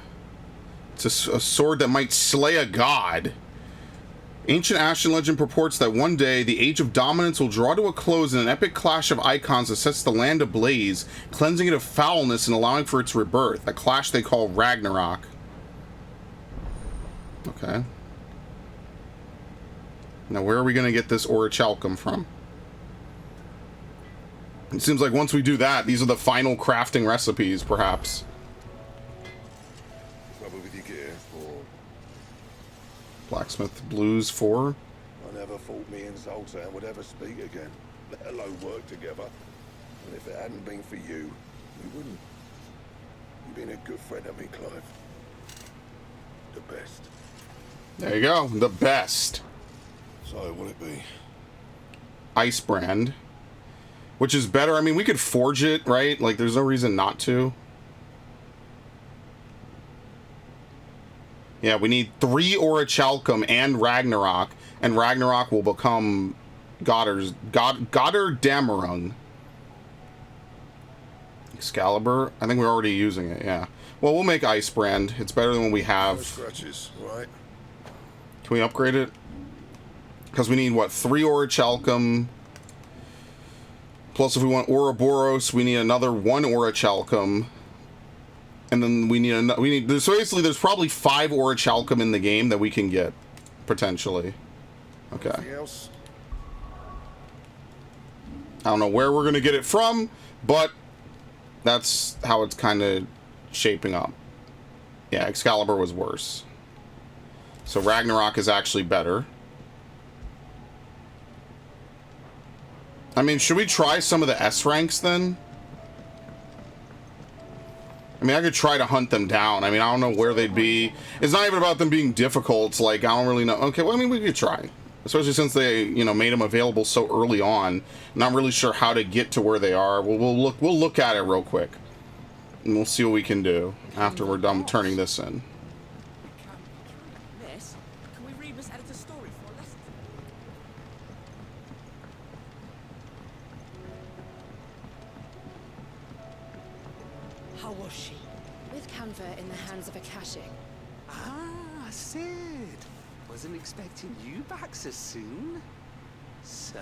It's a sword that might slay a god. Ancient Ashen legend purports that one day the Age of Dominance will draw to a close in an epic clash of icons that sets the land ablaze, cleansing it of foulness and allowing for its rebirth. A clash they call Ragnarok. Okay. Now where are we going to get this orichalcum from? It seems like once we do that, these are the final crafting recipes, perhaps. Trouble with your gear, or Blacksmith Blues 4. I never thought me and Zoltan would ever speak again, let alone work together. And if it hadn't been for you, we wouldn't. You've been a good friend of me, Clive. The best. There you go. The best. So, what'll it be? Icebrand. Which is better. I mean, we could forge it, right? Like, there's no reason not to. Yeah, we need 3 orichalcum and Ragnarok. And Ragnarok will become Götterdämmerung. Excalibur. I think we're already using it, yeah. Well, we'll make Icebrand. It's better than what we have. No scratches, right? Can we upgrade it? Because we need, what, 3 orichalcum. Plus, if we want Ouroboros, we need another 1 orichalcum. And then we need another. So basically, there's probably 5 orichalcum in the game that we can get, potentially. Okay. Anything else? I don't know where we're gonna get it from, but that's how it's kind of shaping up. Yeah, Excalibur was worse. So Ragnarok is actually better. I mean, should we try some of the S ranks then? I mean, I could try to hunt them down. I mean, I don't know where they'd be. It's not even about them being difficult. It's like, I don't really know. Okay, well, I mean, we could try. Especially since they, you know, made them available so early on. Not really sure how to get to where they are. We'll look at it real quick. And we'll see what we can do after we're done turning this in. Miss, can we read Miss Editor's story for a lesson? How was she? With Canva in the hands of Akashic. Ah, Sid. Wasn't expecting you back so soon. So,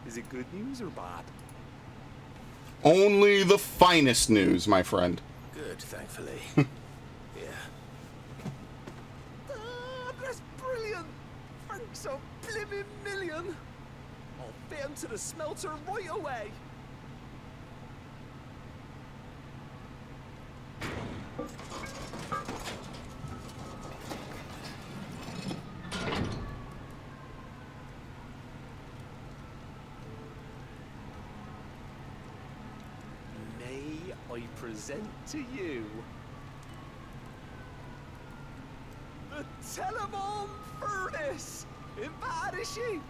is it good news or bad? Only the finest news, my friend. Good, thankfully. Yeah. Ah, that's brilliant. Thanks a blimmin' million. I'll fit 'em to the smelter right away. May I present to you the Telemon furnace! Ain't bad, is she?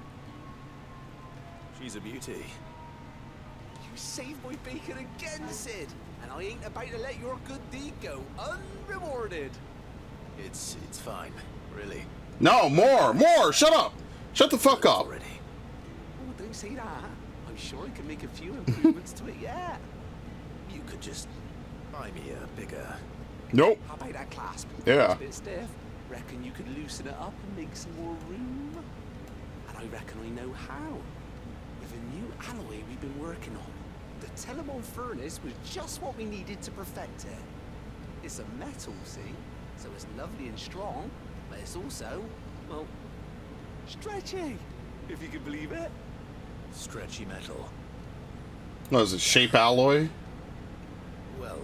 She's a beauty. You saved my bacon again, Sid. And I ain't about to let your good deed go unrewarded. It's fine, really. No, more! Shut up! Shut the fuck up! Already. Oh, don't say that. I'm sure I can make a few improvements to it yet. You could just buy me a bigger... Nope. How about that clasp? Yeah. It's a bit stiff. Reckon you could loosen it up and make some more room? And I reckon I know how. With a new alloy we've been working on. The Telemon furnace was just what we needed to perfect it. It's a metal, see? So it's lovely and strong, but it's also, well, stretchy, if you can believe it. Stretchy metal. What is it, shape alloy? Well,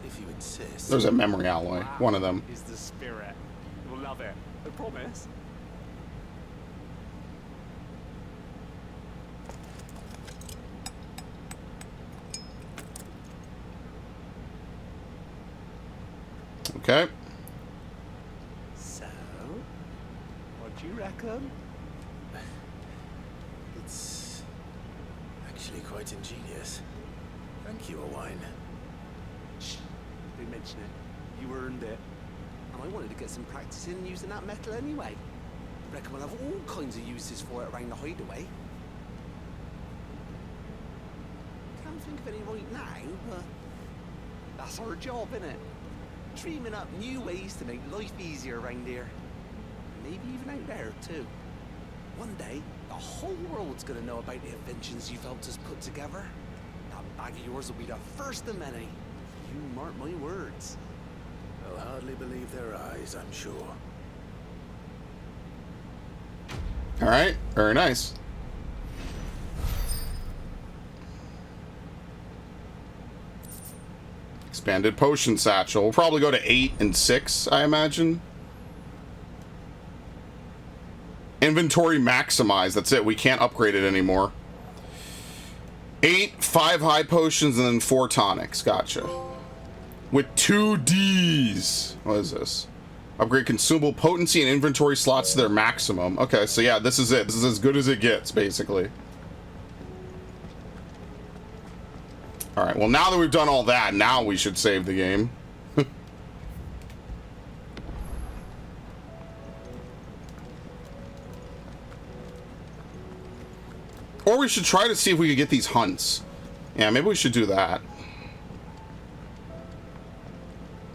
if you insist. There's a memory alloy. Wow, One of them. is the spirit. You'll love it. I promise. Okay. So, what do you reckon? It's actually quite ingenious. Thank you, Owain. Shh, don't mention it. You earned it. And I wanted to get some practice in using that metal anyway. Reckon we'll have all kinds of uses for it around the hideaway. Can't think of any right now, but that's our job, innit? Dreaming up new ways to make life easier around here. Maybe even out there, too. One day, the whole world's gonna know about the inventions you've helped us put together. That bag of yours will be the first of many. You mark my words. They'll hardly believe their eyes, I'm sure. Alright, very nice. Expanded potion satchel. We'll probably go to 8 and 6, I imagine. Inventory maximized. That's it. We can't upgrade it anymore. 8, 5 high potions, and then 4 tonics. Gotcha. With 2 Ds. What is this? Upgrade consumable potency and inventory slots to their maximum. Okay, so yeah, this is it. This is as good as it gets, basically. Alright, well now that we've done all that, now we should save the game. Or we should try to see if we could get these hunts. Yeah, maybe we should do that.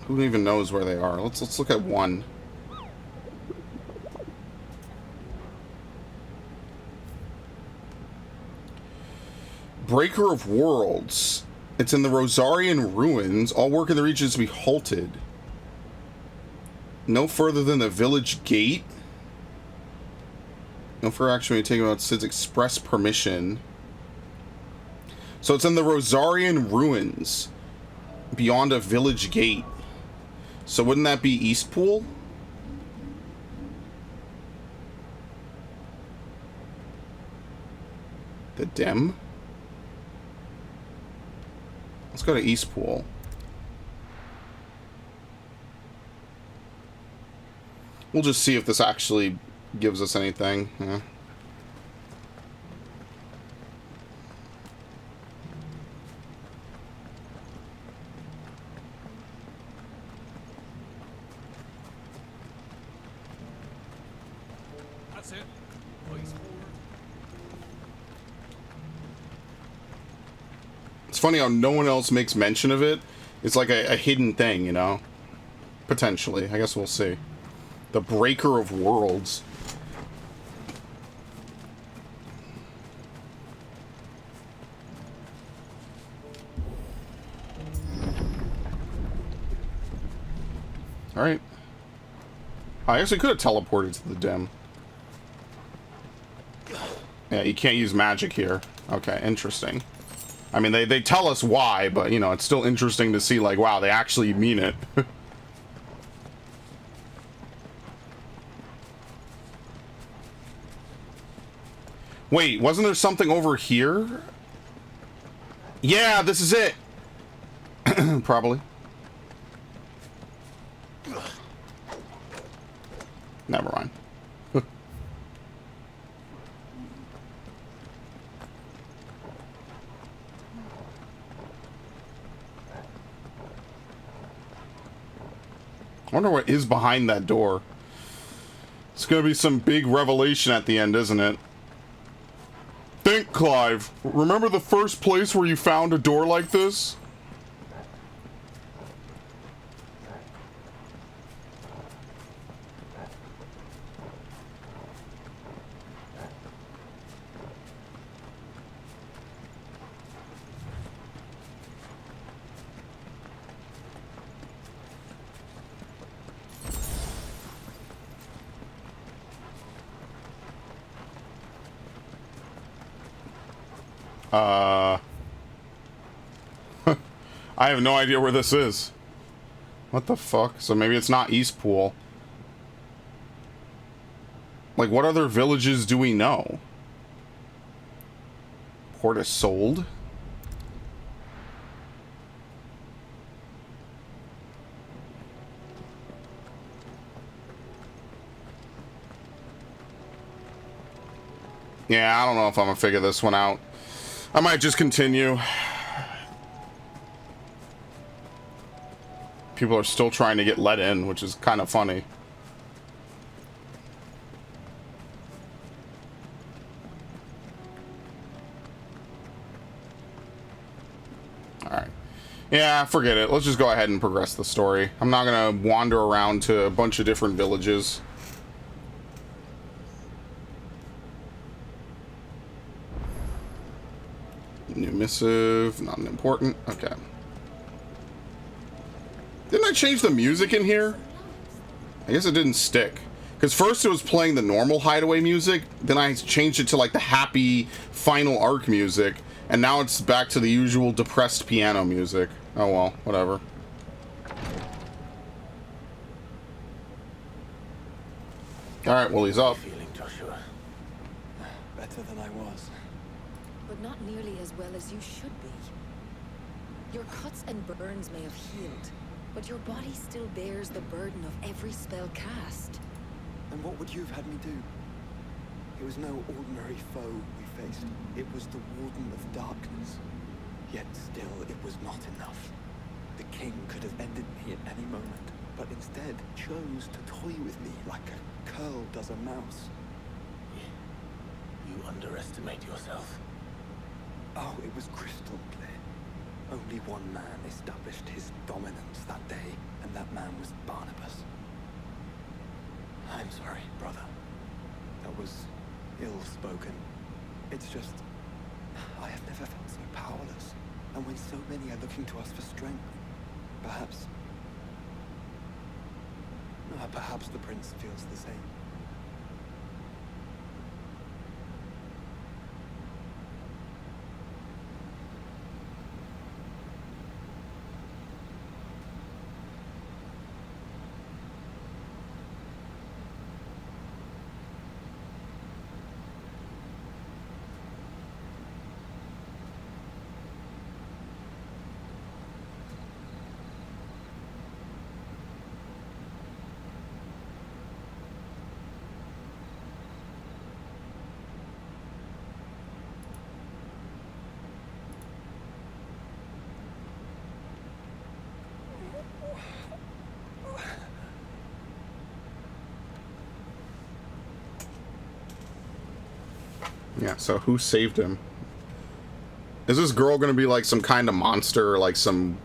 Who even knows where they are? Let's look at one. Breaker of Worlds. It's in the Rosarian Ruins. All work in the region is to be halted. No further than the village gate. No further action may be taken without Sid's express permission. So it's in the Rosarian Ruins. Beyond a village gate. So wouldn't that be Eastpool? The Dem? Let's go to Eastpool. We'll just see if this actually gives us anything. Yeah. That's it. Voice forward. It's funny how no one else makes mention of it. It's like a hidden thing, you know? Potentially. I guess we'll see. The Breaker of Worlds. Alright. I actually could have teleported to the Dem. Yeah, you can't use magic here. Okay, interesting. I mean, they tell us why, but, you know, it's still interesting to see, like, wow, they actually mean it. Wait, wasn't there something over here? Yeah, this is it. Probably. I wonder what is behind that door. It's gonna be some big revelation at the end, isn't it? Think, Clive. Remember the first place where you found a door like this? I have no idea where this is. What the fuck? So maybe it's not Eastpool. Like, what other villages do we know? Port is sold. Yeah, I don't know if I'm gonna figure this one out. I might just continue. People are still trying to get let in, which is kind of funny. Alright. Yeah, forget it. Let's just go ahead and progress the story. I'm not gonna wander around to a bunch of different villages. New missive, not important. Okay. Didn't I change the music in here? I guess it didn't stick. Because first it was playing the normal Hideaway music, then I changed it to like the happy final arc music, and now it's back to the usual depressed piano music. Oh well, whatever. Alright, well he's up. Feeling, Joshua? Better than I was. But not nearly as well as you should be. Your cuts and burns may have healed, but your body still bears the burden of every spell cast. And what would you have had me do? It was no ordinary foe we faced. It was the Warden of Darkness. Yet still, it was not enough. The king could have ended me at any moment, but instead chose to toy with me like a curl does a mouse. You underestimate yourself. Oh, it was crystal clear. Only one man established his dominance that day, and that man was Barnabas. I'm sorry, brother. That was ill-spoken. It's just, I have never felt so powerless. And when so many are looking to us for strength, perhaps the prince feels the same. Yeah, so who saved him? Is this girl gonna be like some kind of monster or like some...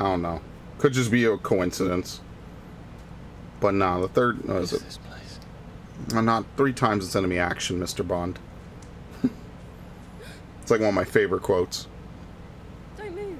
I don't know. Could just be a coincidence. But nah, the third... No, is it? This place? Not 3 times its enemy action, Mr. Bond. It's like one of my favorite quotes. Don't move.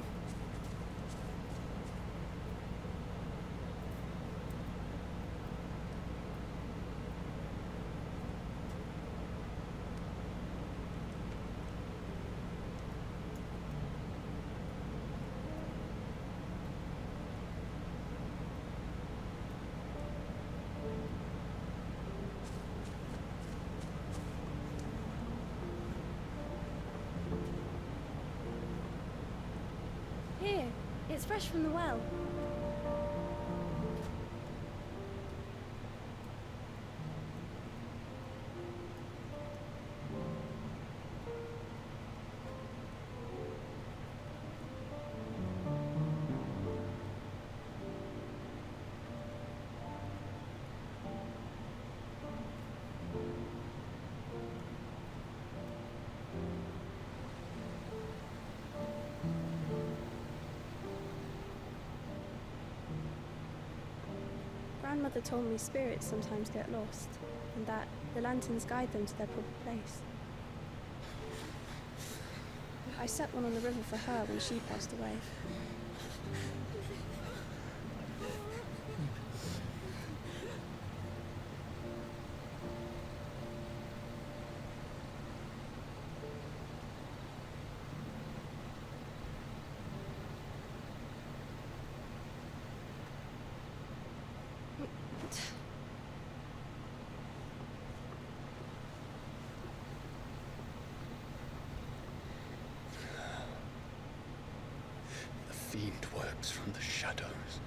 Here, it's fresh from the well. Grandmother told me spirits sometimes get lost, and that the lanterns guide them to their proper place. I set one on the river for her when she passed away. The fiend works from the shadows.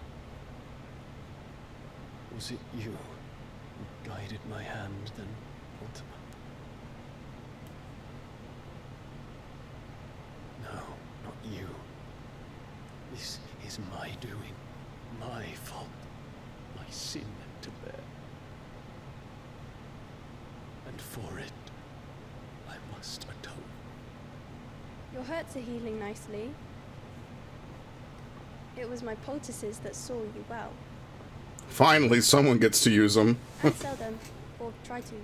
Was it you who guided my hand then, Ultima? No, not you. This is my doing, my fault, my sin to bear. And for it, I must atone. Your hurts are healing nicely. It was my poultices that saw you well. Finally, someone gets to use them. I sell them, or try to.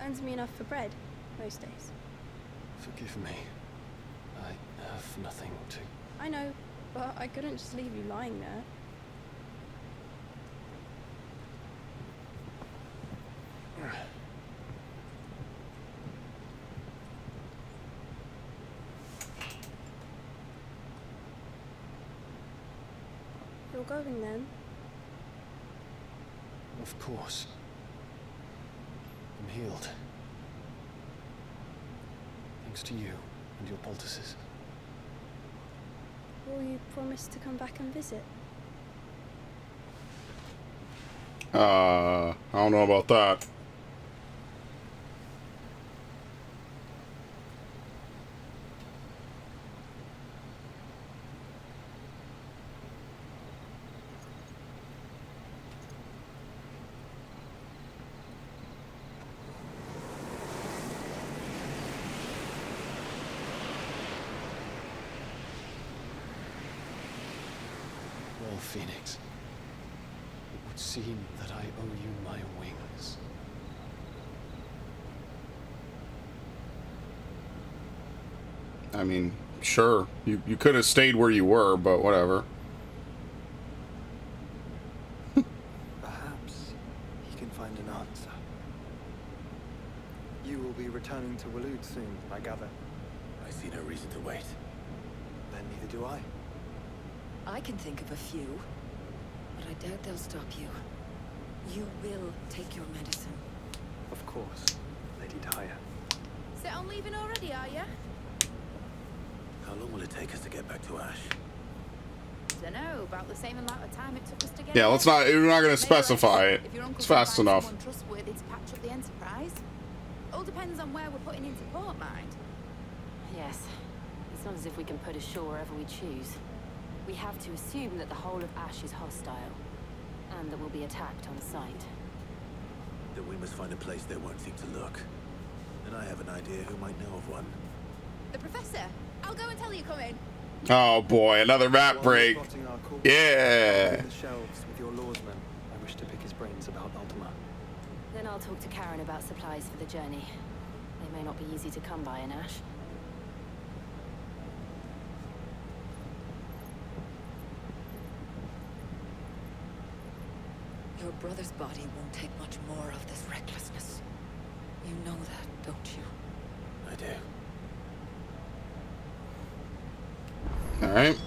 Earns me enough for bread, most days. Forgive me. I have nothing to... I know, but I couldn't just leave you lying there. You're going then? Of course. I'm healed. Thanks to you and your poultices. Will you promise to come back and visit? I don't know about that. Well, Phoenix, it would seem that I owe you my wings. I mean, sure. You could have stayed where you were, but whatever. Perhaps he can find an answer. You will be returning to Waloed soon, I gather. I see no reason to wait. Then neither do I. I can think of a few, but I doubt they'll stop you. You will take your medicine. Of course, Lady Daya. Set on leaving already, are you? How long will it take us to get back to Ash? Dunno, about the same amount of time it took us to get Yeah, here. let's not. We're not going to specify it. If your uncle It's can fast find enough. someone trustworthy to patch up the Enterprise. All depends on where we're putting into port, mind. Yes. It's not as if we can put ashore wherever we choose. We have to assume that the whole of Ash is hostile, and that we'll be attacked on sight. Then we must find a place they won't seem to look. And I have an idea who might know of one. The Professor! I'll go and tell you come in. Oh boy, another map break. Yeah. The shelves with your lawsman. I wish to pick his brains about Ultima. Then I'll talk to Karen about supplies for the journey. They may not be easy to come by in Ash. Your brother's body won't take much more of this recklessness. You know that, don't you? I do. Alright.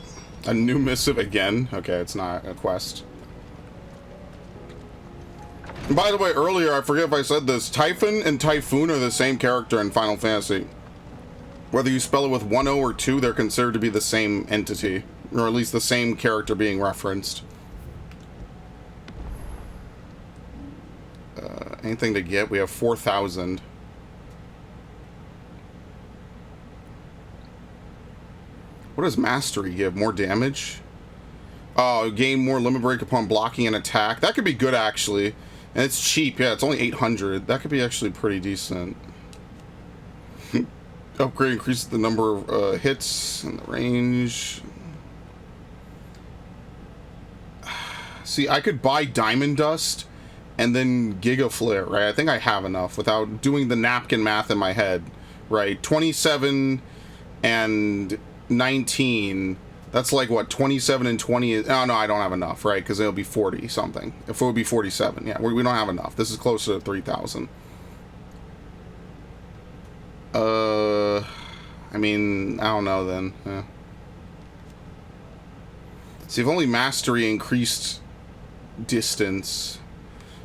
A new missive again. Okay, it's not a quest. And by the way, earlier, I forget if I said this, Typhon and Typhoon are the same character in Final Fantasy. Whether you spell it with one O or two, they're considered to be the same entity. Or at least the same character being referenced. Anything to get? We have 4,000. What does Mastery give? More damage? Oh, gain more limit break upon blocking an attack. That could be good, actually. And it's cheap. Yeah, it's only 800. That could be actually pretty decent. Upgrade increases the number of hits and the range. See, I could buy Diamond Dust and then Giga Flare, right? I think I have enough without doing the napkin math in my head, right? 27 and 19. That's like, what, 27 and 20? Oh, no, I don't have enough, right? Because it'll be 40 something. If it would be 47. Yeah, we don't have enough. This is closer to 3,000. I mean, I don't know then. Yeah. See, if only mastery increased distance.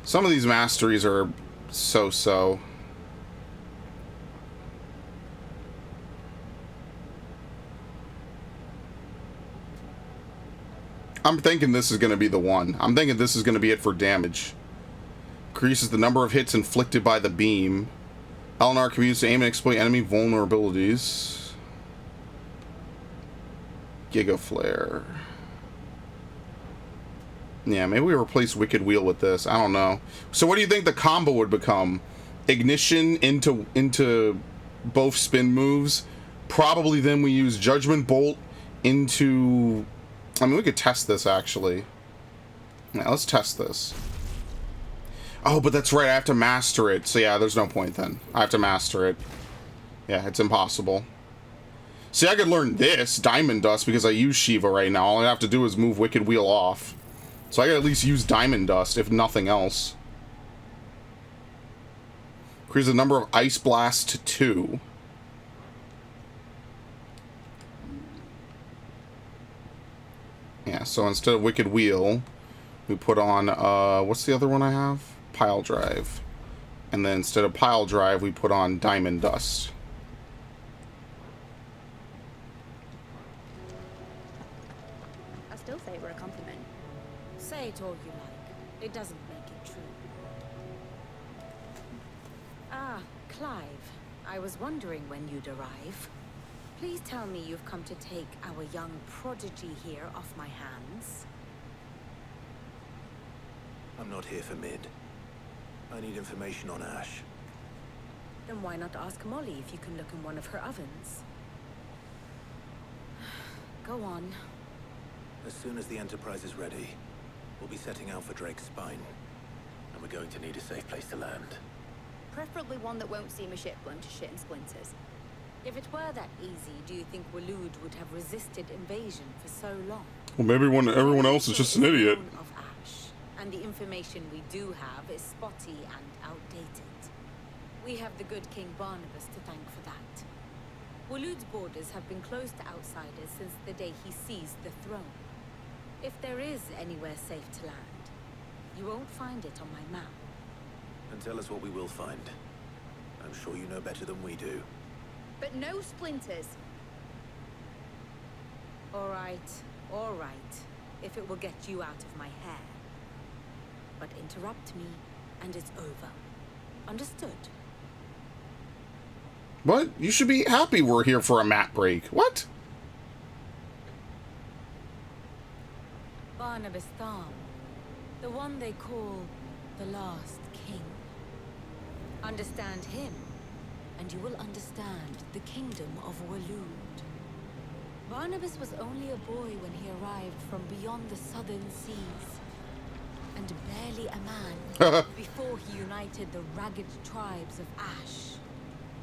Some of these masteries are so-so. I'm thinking this is going to be the one. I'm thinking this is going to be it for damage. Increases the number of hits inflicted by the beam. Eleanor can be used to aim and exploit enemy vulnerabilities. Giga Flare. Yeah, maybe we replace Wicked Wheel with this. I don't know. So what do you think the combo would become? Ignition into both spin moves. Probably then we use Judgment Bolt into... I mean, we could test this, actually. Yeah, let's test this. Oh, but that's right. I have to master it. So, yeah, there's no point then. I have to master it. Yeah, it's impossible. See, I could learn this, Diamond Dust, because I use Shiva right now. All I have to do is move Wicked Wheel off. So I could at least use Diamond Dust, if nothing else. Increase the number of Ice Blasts to 2. Yeah, so instead of Wicked Wheel, we put on, what's the other one I have? Pile Drive. And then instead of Pile Drive, we put on Diamond Dust. I still say we're a compliment. Say it all you like. It doesn't make it true. Ah, Clive. I was wondering when you'd arrive. Please tell me you've come to take our young prodigy here off my hands. I'm not here for Mid. I need information on Ash. Then why not ask Molly if you can look in one of her ovens? Go on. As soon as the Enterprise is ready, we'll be setting out for Drake's Spine. And we're going to need a safe place to land. Preferably one that won't seem a ship blown to shit and splinters. If it were that easy, do you think Waloed would have resisted invasion for so long? Well, maybe when everyone else is just an idiot. Of Ash, and the information we do have is spotty and outdated. We have the good King Barnabas to thank for that. Waloed's borders have been closed to outsiders since the day he seized the throne. If there is anywhere safe to land, you won't find it on my map. And tell us what we will find. I'm sure you know better than we do. But no splinters. All right, if it will get you out of my hair. But interrupt me, and it's over. Understood? What? You should be happy we're here for a map break. What? Barnabas Thom, the one they call the last king. Understand him, and you will understand the kingdom of Waloed. Barnabas was only a boy when he arrived from beyond the southern seas, and barely a man before he united the ragged tribes of Ash.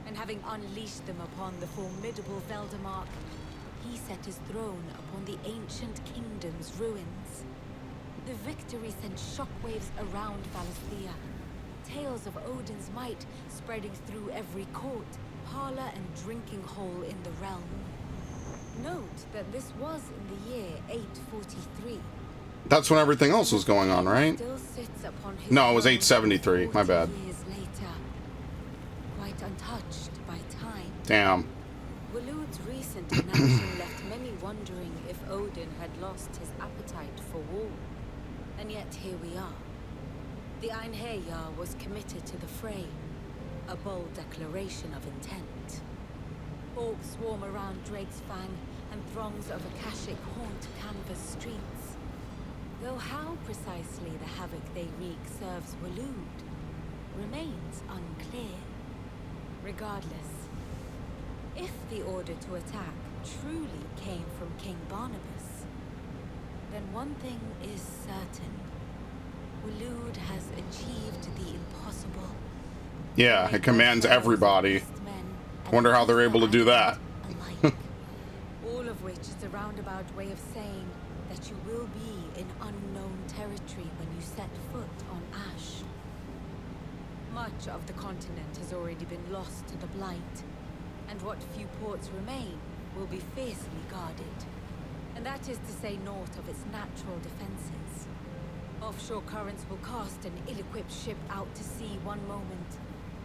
And having unleashed them upon the formidable Veldamark, he set his throne upon the ancient kingdom's ruins. The victory sent shockwaves around Valisthea. Tales of Odin's might spreading through every court, parlor, and drinking hole in the realm. Note that this was in the year 843. That's when everything else was going on, right? Still sits upon his No, it was throne 873. My bad. 40 years later, quite untouched by time. Damn. Waloed's recent inaction left many wondering if Odin had lost his appetite for war. And yet here we are. The Einherjar was committed to the fray, a bold declaration of intent. Orcs swarm around Drake's Fang, and throngs of Akashic haunt canvas streets. Though how precisely the havoc they wreak serves Waloed remains unclear. Regardless, if the order to attack truly came from King Barnabas, then one thing is certain. Waloed has achieved the impossible. Yeah, it commands everybody. Wonder how they're able to do that. All of which is a roundabout way of saying that you will be in unknown territory when you set foot on Ash. Much of the continent has already been lost to the Blight, and what few ports remain will be fiercely guarded. And that is to say naught of its natural defenses. Offshore currents will cast an ill-equipped ship out to sea one moment,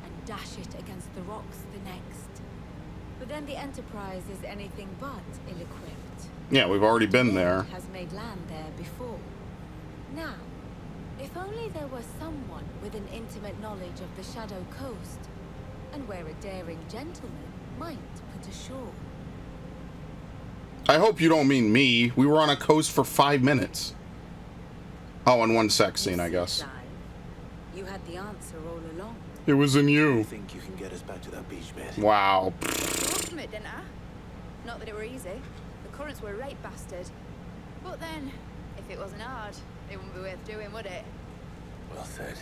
and dash it against the rocks the next. But then the Enterprise is anything but ill-equipped. Yeah, we've already been there. Has made land there before. Now, if only there were someone with an intimate knowledge of the Shadow Coast, and where a daring gentleman might put ashore. I hope you don't mean me. We were on a coast for 5 minutes. Oh, and one sex scene, I guess. You had the answer all along. It was in you. I think you can get us back to that beach, mate. Wow. Walked from it, didn't I? Not that it were easy. The currents were a right bastard. But then, if it wasn't hard, it wouldn't be worth doing, would it? Well said.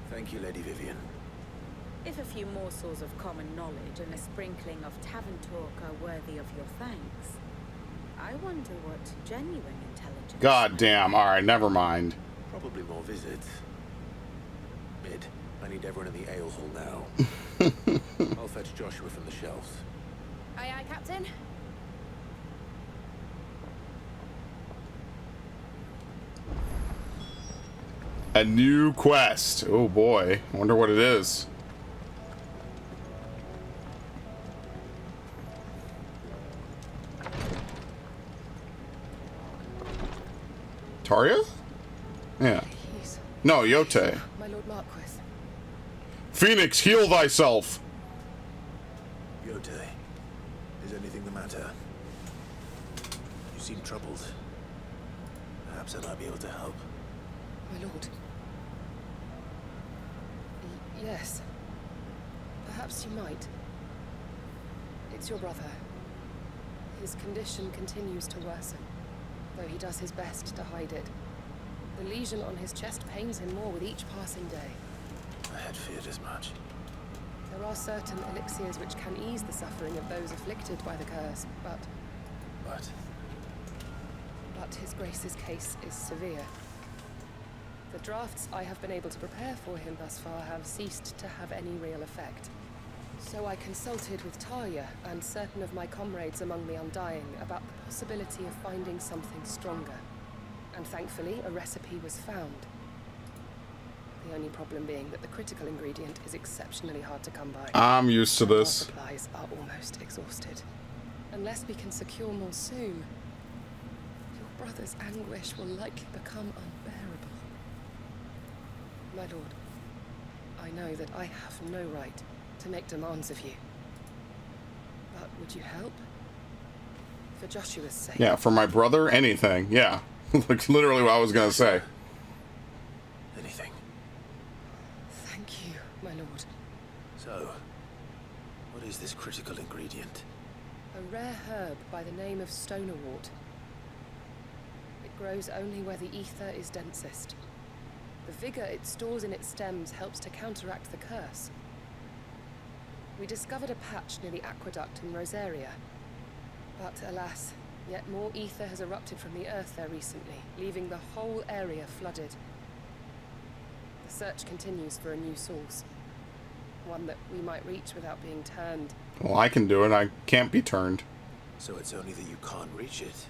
Thank you, Lady Vivian. If a few morsels of common knowledge and a sprinkling of tavern talk are worthy of your thanks, I wonder what genuine intelligence... God damn. Alright, never mind. Probably more visits. Mid, I need everyone in the ale hall now. I'll fetch Joshua from the shelves. Aye, aye, Captain. A new quest. Oh boy. I wonder what it is. Taria? Yeah. No, Yote. My Lord Marquis. Phoenix, heal thyself. Yote, is anything the matter? You seem troubled. Perhaps I might be able to help. My lord. Yes. Perhaps you might. It's your brother. His condition continues to worsen, though he does his best to hide it. The lesion on his chest pains him more with each passing day. I had feared as much. There are certain elixirs which can ease the suffering of those afflicted by the curse, but His Grace's case is severe. The drafts I have been able to prepare for him thus far have ceased to have any real effect. So I consulted with Talia and certain of my comrades among the Undying about the possibility of finding something stronger. And thankfully, a recipe was found. The only problem being that the critical ingredient is exceptionally hard to come by. I'm used to this. Our supplies are almost exhausted. Unless we can secure more soon, your brother's anguish will likely become unbearable. My lord, I know that I have no right to make demands of you. But would you help? For Joshua's sake. Yeah, for my brother, anything. Yeah. Like literally what I was gonna say. Anything. Thank you, my lord. So, what is this critical ingredient? A rare herb by the name of stonerwort. It grows only where the ether is densest. The vigor it stores in its stems helps to counteract the curse. We discovered a patch near the aqueduct in Rosaria. But alas, yet more ether has erupted from the earth there recently, leaving the whole area flooded. The search continues for a new source. One that we might reach without being turned. Well, I can do it. I can't be turned. So it's only that you can't reach it.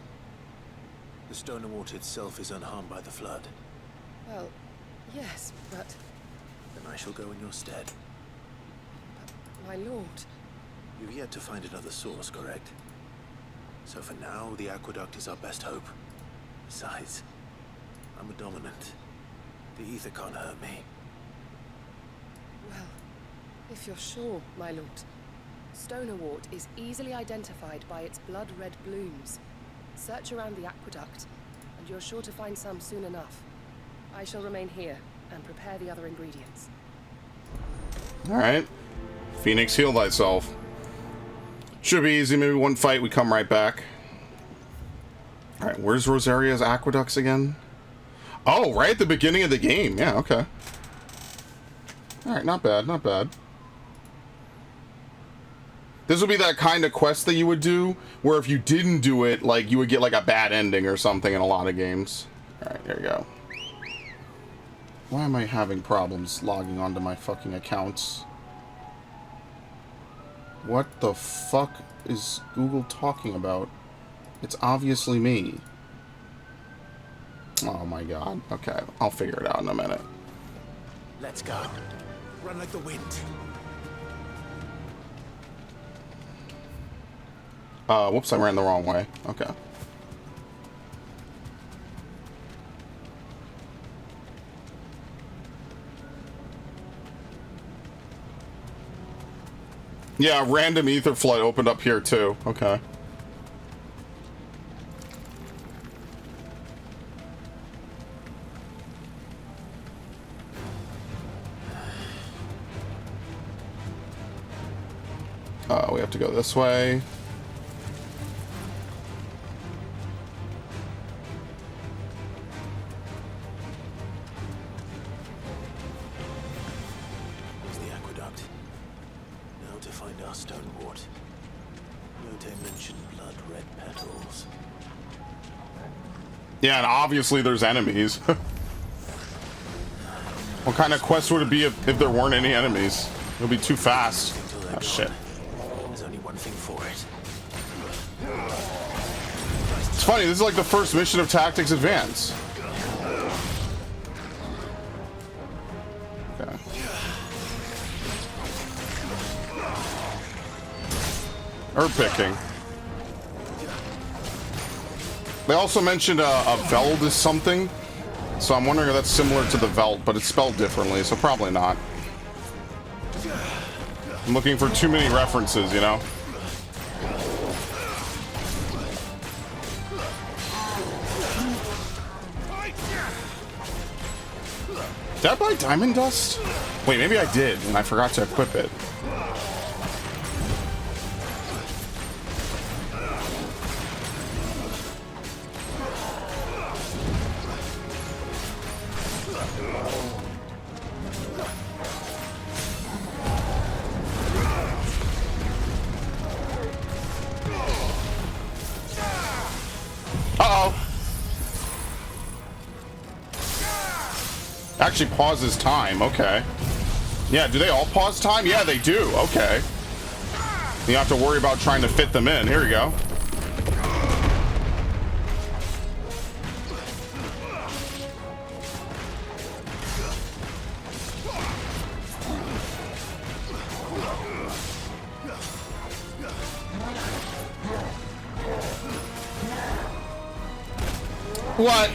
The stonerwort itself is unharmed by the flood. Well, yes, but... Then I shall go in your stead. My lord... You've yet to find another source, correct? So for now, the aqueduct is our best hope. Besides, I'm a dominant. The ether can't hurt me. Well, if you're sure, my lord. Stonerwort is easily identified by its blood-red blooms. Search around the aqueduct, and you're sure to find some soon enough. I shall remain here and prepare the other ingredients. Alright. Phoenix, heal thyself. Should be easy. Maybe one fight, we come right back. Alright, where's Rosaria's aqueducts again? Oh, right at the beginning of the game. Yeah, okay. Alright, not bad, not bad. This would be that kind of quest that you would do, where if you didn't do it, like, you would get, like, a bad ending or something in a lot of games. Alright, there you go. Why am I having problems logging onto my fucking accounts? What the fuck is Google talking about? It's obviously me. Oh my god. Okay, I'll figure it out in a minute. Let's go. Run like the wind. Whoops, I ran the wrong way. Okay. Yeah, random ether flood opened up here too. Okay. We have to go this way. Where's the aqueduct? Now to find our stonewort. No dimension blood red petals. Yeah, and obviously there's enemies. What kind of quest would it be if there weren't any enemies? It would be too fast. Oh shit. There's only one thing for it. It's funny, this is like the first mission of Tactics Advance. Okay. Herb picking. They also mentioned a Veld is something, so I'm wondering if that's similar to the Veld, but it's spelled differently, so probably not. I'm looking for too many references, you know? Did I buy Diamond Dust? Wait, maybe I did, and I forgot to equip it. Actually pauses time, okay. Yeah, do they all pause time? Yeah, they do, okay. You have to worry about trying to fit them in. Here we go. What?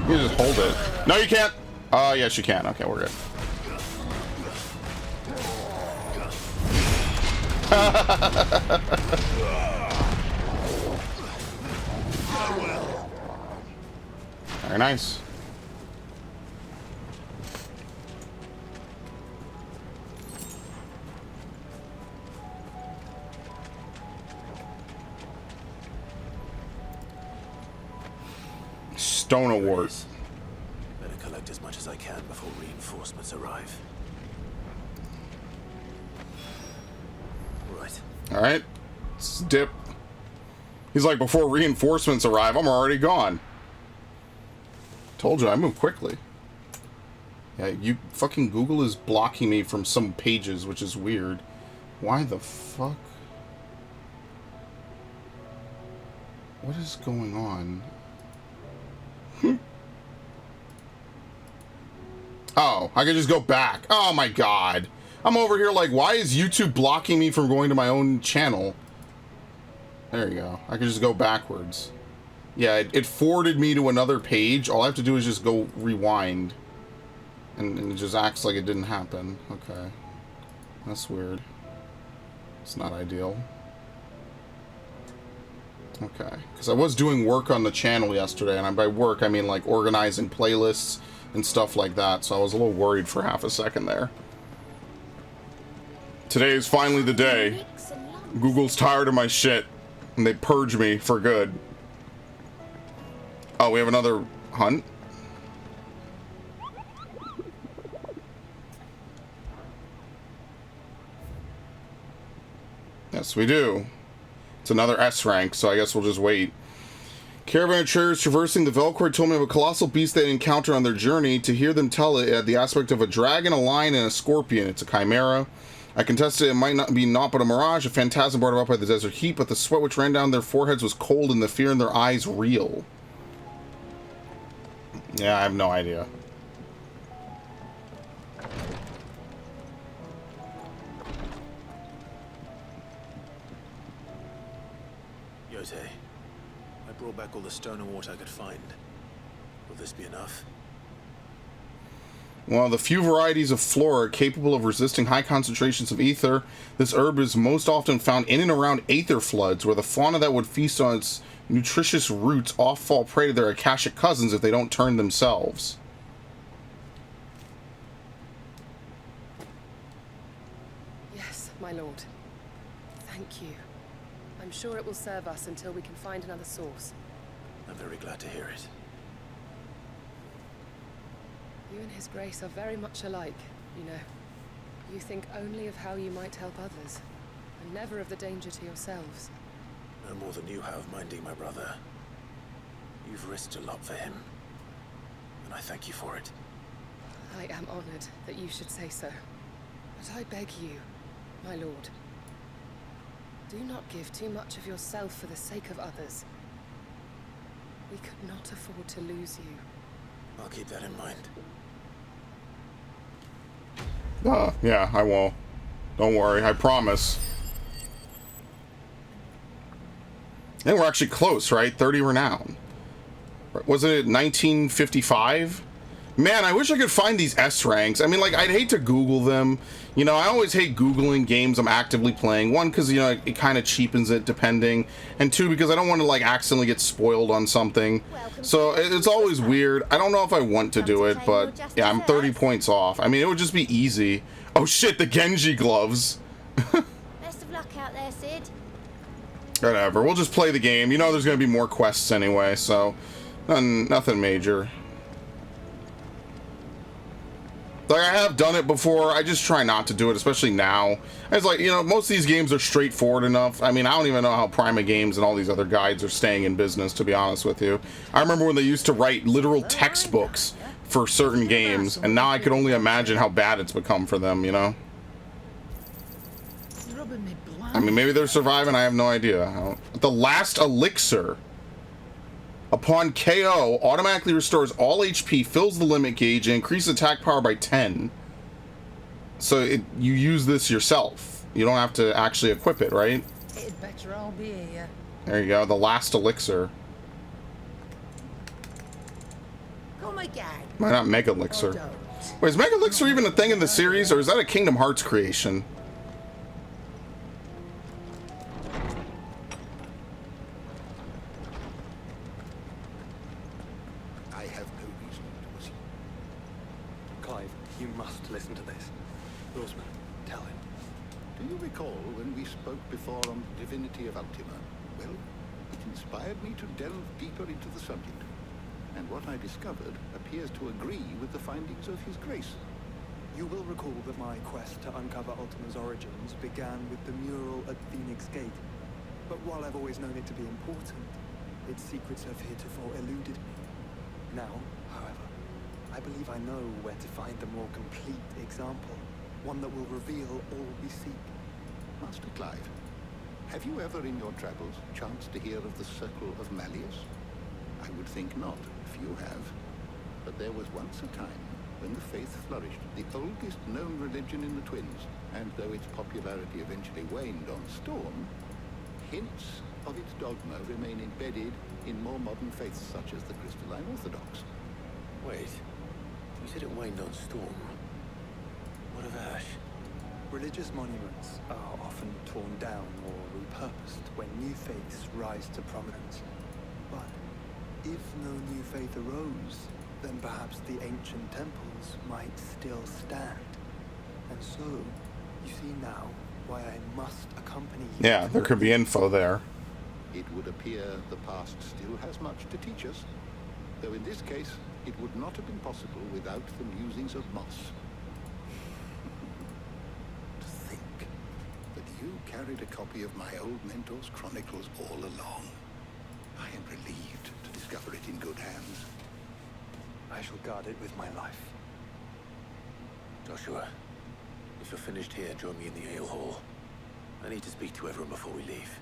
You just hold it. No, you can't. Yes, you can. Okay, we're good. Very nice. Stone Award. Better collect as much as I can before reinforcements arrive. Right. All right. Let's dip. He's like, before reinforcements arrive, I'm already gone. Told you, I move quickly. Yeah, you fucking Google is blocking me from some pages, which is weird. Why the fuck? What is going on? Oh, I can just go back. Oh my god. I'm over here like, why is YouTube blocking me from going to my own channel? There you go. I can just go backwards. Yeah, it forwarded me to another page. All I have to do is just go rewind. And it just acts like it didn't happen. Okay. That's weird. It's not ideal. Okay. Because I was doing work on the channel yesterday, and by work I mean like organizing playlists and stuff like that, so I was a little worried for half a second there. Today is finally the day. Google's tired of my shit, and they purge me for good. Oh, we have another hunt? Yes, we do. It's another S rank, so I guess we'll just wait. Caravan traders traversing the Velcourt told me of a colossal beast they encountered on their journey. To hear them tell it had the aspect of a dragon, a lion, and a scorpion. It's a chimera. I contested it might not be naught but a mirage, a phantasm brought about by the desert heat, but the sweat which ran down their foreheads was cold and the fear in their eyes real. Yeah, I have no idea. Yote, I brought back all the stone and water I could find. Will this be enough? One of the few varieties of flora capable of resisting high concentrations of ether, this herb is most often found in and around aether floods, where the fauna that would feast on its nutritious roots oft fall prey to their akashic cousins if they don't turn themselves. Yes, my lord. Thank you. I'm sure it will serve us until we can find another source. I'm very glad to hear it. You and His Grace are very much alike, you know. You think only of how you might help others, and never of the danger to yourselves. No more than you have minding my brother. You've risked a lot for him, and I thank you for it. I am honored that you should say so. But I beg you, my lord, do not give too much of yourself for the sake of others. We could not afford to lose you. I'll keep that in mind. Yeah, I won't. Don't worry, I promise. I think we're actually close, right? 30 renown. Wasn't it 1955? Man, I wish I could find these S ranks. I mean, like, I'd hate to Google them. You know, I always hate Googling games I'm actively playing. One, because, you know, it kind of cheapens it, depending. And two, because I don't want to, like, accidentally get spoiled on something. So it's always weird. I don't know if I want to do it, but yeah, I'm 30 points off. I mean, it would just be easy. Oh, shit, the Genji gloves. Best of luck out there, Sid. Whatever, we'll just play the game. You know there's going to be more quests anyway, so nothing major. Like, I have done it before, I just try not to do it, especially now. It's like, you know, most of these games are straightforward enough. I mean, I don't even know how Prima Games and all these other guides are staying in business, to be honest with you. I remember when they used to write literal textbooks for certain games, and now I could only imagine how bad it's become for them, you know? I mean, maybe they're surviving, I have no idea. The last elixir. Upon KO, automatically restores all HP, fills the limit gauge, and increases attack power by 10. So you use this yourself. You don't have to actually equip it, right? It better all be here. There you go, the last elixir. Oh my god. Why not Mega Elixir? Wait, is Mega Elixir even a thing in the series, or is that a Kingdom Hearts creation? You must listen to this. Roseman, tell him. Do you recall when we spoke before on the divinity of Ultima? Well, it inspired me to delve deeper into the subject. And what I discovered appears to agree with the findings of His Grace. You will recall that my quest to uncover Ultima's origins began with the mural at Phoenix Gate. But while I've always known it to be important, its secrets have heretofore eluded me. Now, however, I believe I know where to find the more complete example, one that will reveal all we seek. Master Clive, have you ever in your travels chanced to hear of the Circle of Malleus? I would think not, if you have. But there was once a time when the faith flourished, the oldest known religion in the Twins, and though its popularity eventually waned on Storm, hints of its dogma remain embedded in more modern faiths such as the Crystalline Orthodox. Wait. You said it waned on Storm. What of Ash? Religious monuments are often torn down or repurposed when new faiths rise to prominence. But if no new faith arose, then perhaps the ancient temples might still stand. And so, you see now why I must accompany you. Yeah, there could be info there. It would appear the past still has much to teach us. Though in this case, it would not have been possible without the musings of Moss. To think that you carried a copy of my old mentor's chronicles all along. I am relieved to discover it in good hands. I shall guard it with my life. Joshua, if you're finished here, join me in the ale hall. I need to speak to everyone before we leave.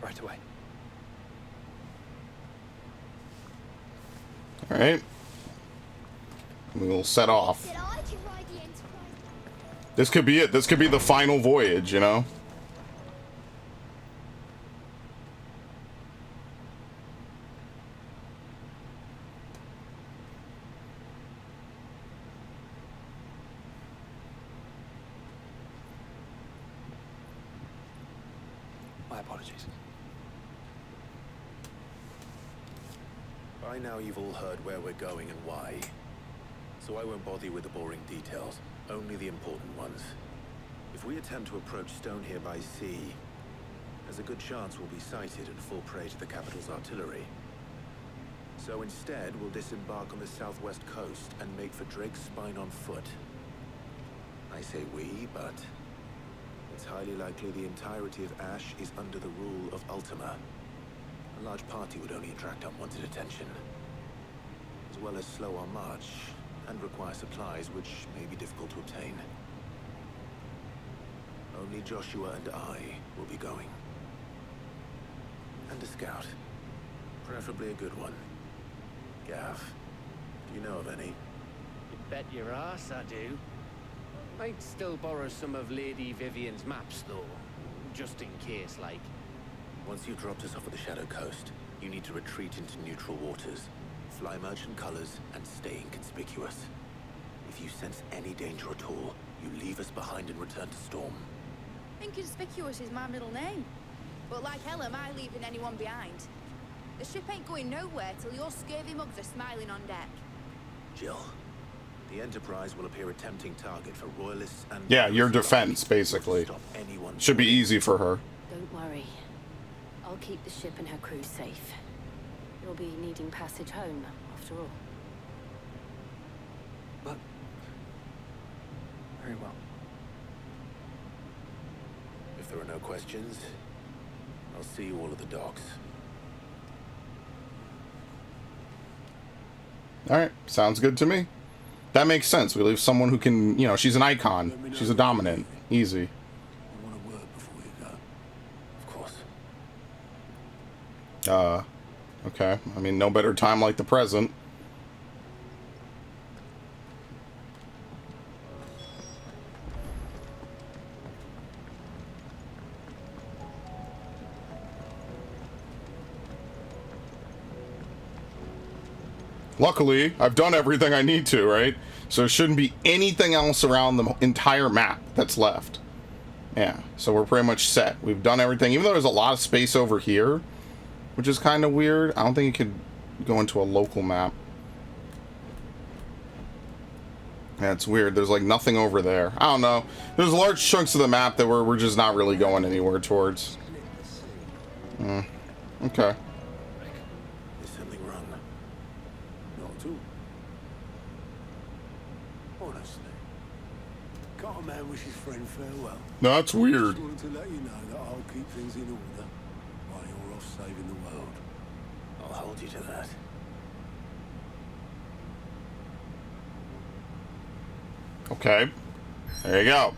Right away. All right. We will set off. This could be it. This could be the final voyage, you know? My apologies. By now you've all heard where we're going and why. So I won't bother you with the boring details, only the important ones. If we attempt to approach Stone here by sea, there's a good chance we'll be sighted and fall prey to the capital's artillery. So instead, we'll disembark on the southwest coast and make for Drake's Spine on foot. I say we, but it's highly likely the entirety of Ash is under the rule of Ultima. A large party would only attract unwanted attention, as well as slow our march and require supplies which may be difficult to obtain. Only Joshua and I will be going. And a scout. Preferably a good one. Gav, do you know of any? You bet your ass I do. Might still borrow some of Lady Vivian's maps, though. Just in case, like. Once you've dropped us off at the Shadow Coast, you need to retreat into neutral waters, fly merchant colors, and stay inconspicuous. If you sense any danger at all, you leave us behind and return to Storm. Inconspicuous is my middle name. But like hell am I leaving anyone behind. The ship ain't going nowhere till your scurvy mugs are smiling on deck. Jill, the Enterprise will appear a tempting target for royalists and... Yeah, your defense, basically. Should be easy for her. Don't worry. I'll keep the ship and her crew safe. You'll be needing passage home, after all. But... very well. If there are no questions, I'll see you all at the docks. Alright, sounds good to me. That makes sense. We leave someone who can, you know, she's an icon. She's a dominant. Easy. I want a word before you go. Of course. Okay. I mean, no better time like the present. Luckily, I've done everything I need to, right? So there shouldn't be anything else around the entire map that's left. Yeah, so we're pretty much set. We've done everything, even though there's a lot of space over here, which is kind of weird. I don't think you could go into a local map. Yeah, it's weird. There's like nothing over there. I don't know. There's large chunks of the map that we're just not really going anywhere towards. Okay. Is something wrong? Not at all. Honestly. Can't a man wish his friend farewell? No, that's weird. Just wanted to let you know that I'll keep things in order while you're off saving the world. I'll hold you to that. Okay. There you go.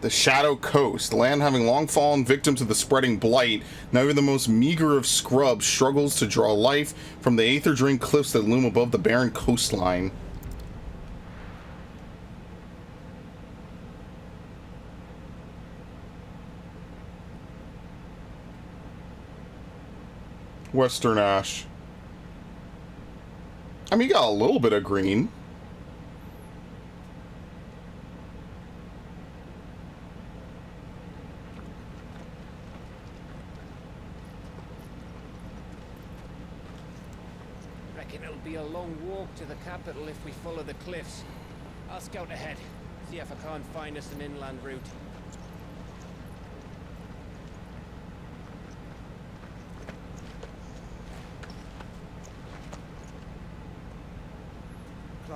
The Shadow Coast, land having long fallen victim to the spreading blight, now even the most meager of scrubs struggles to draw life from the aether-drained cliffs that loom above the barren coastline. Western Ash. I mean, you got a little bit of green. Reckon it'll be a long walk to the capital if we follow the cliffs. I'll scout ahead, see if I can't find us an inland route.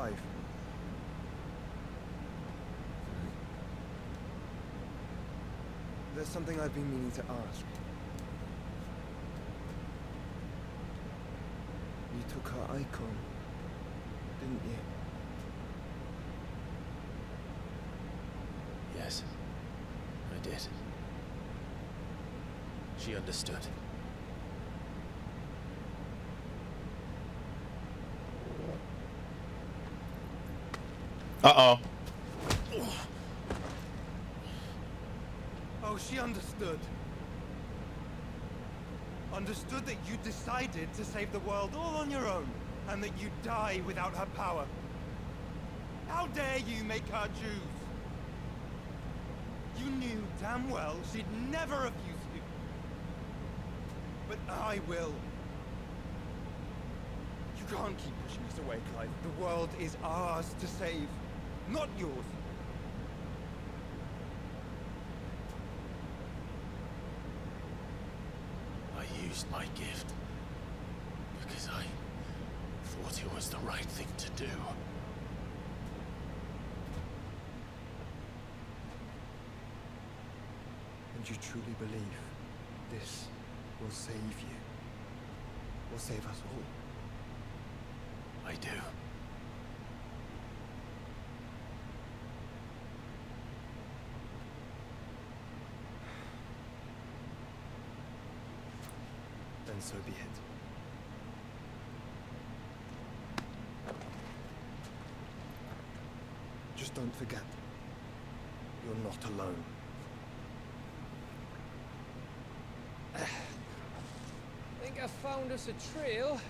alive. There's something I've been meaning to ask. You took her icon, didn't you? Yes, I did. She understood. Uh-oh. Oh, she understood. Understood that you decided to save the world all on your own, and that you'd die without her power. How dare you make her choose? You knew damn well she'd never refuse you. But I will. You can't keep pushing us away, Clive. The world is ours to save, not yours. I used my gift because I thought it was the right thing to do. And you truly believe this will save you? Will save us all? I do. Then so be it. Just don't forget, you're not alone. Think I found us a trail.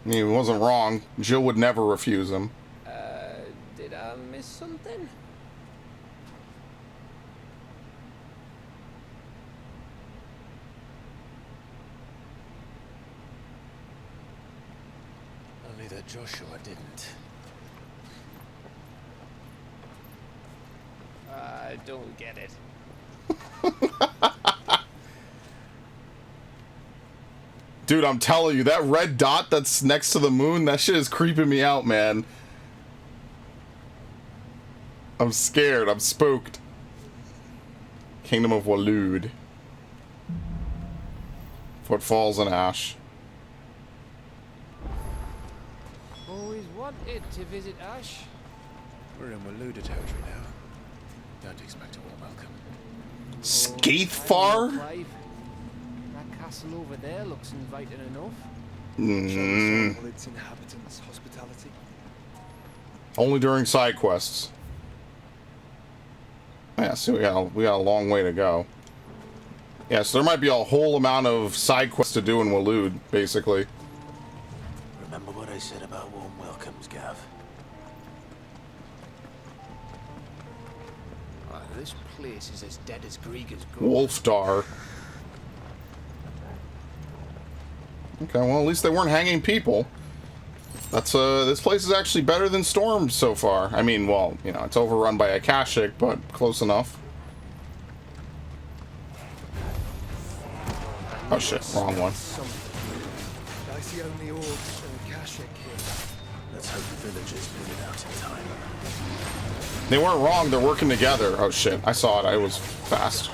I mean, he wasn't wrong. Jill would never refuse him. Did I miss something? Only that Joshua didn't. I don't get it. Dude, I'm telling you, that red dot that's next to the moon, that shit is creeping me out, man. I'm scared. I'm spooked. Kingdom of Waloed. Footfalls and Ash. Always wanted to visit Ash. We're in Waloed territory now. Don't expect a warm welcome. Skaithfar? That castle over there looks inviting enough. Mm. All its inhabitants' hospitality. Only during side quests. Yeah, so we got a long way to go. Yeah, so there might be a whole amount of side quests to do in Waloed, basically. Remember what I said about warm welcomes, Gav? This place is as dead as Greagor's Grove. Wolfdar. Okay, well, at least they weren't hanging people. That's this place is actually better than Storm so far. I mean, well, you know, it's overrun by Akashic, but close enough. Oh shit, wrong one. I see only orbs and Akashic here. Let's hope the villagers move it out in time. They weren't wrong, they're working together. Oh shit, I saw it, I was fast.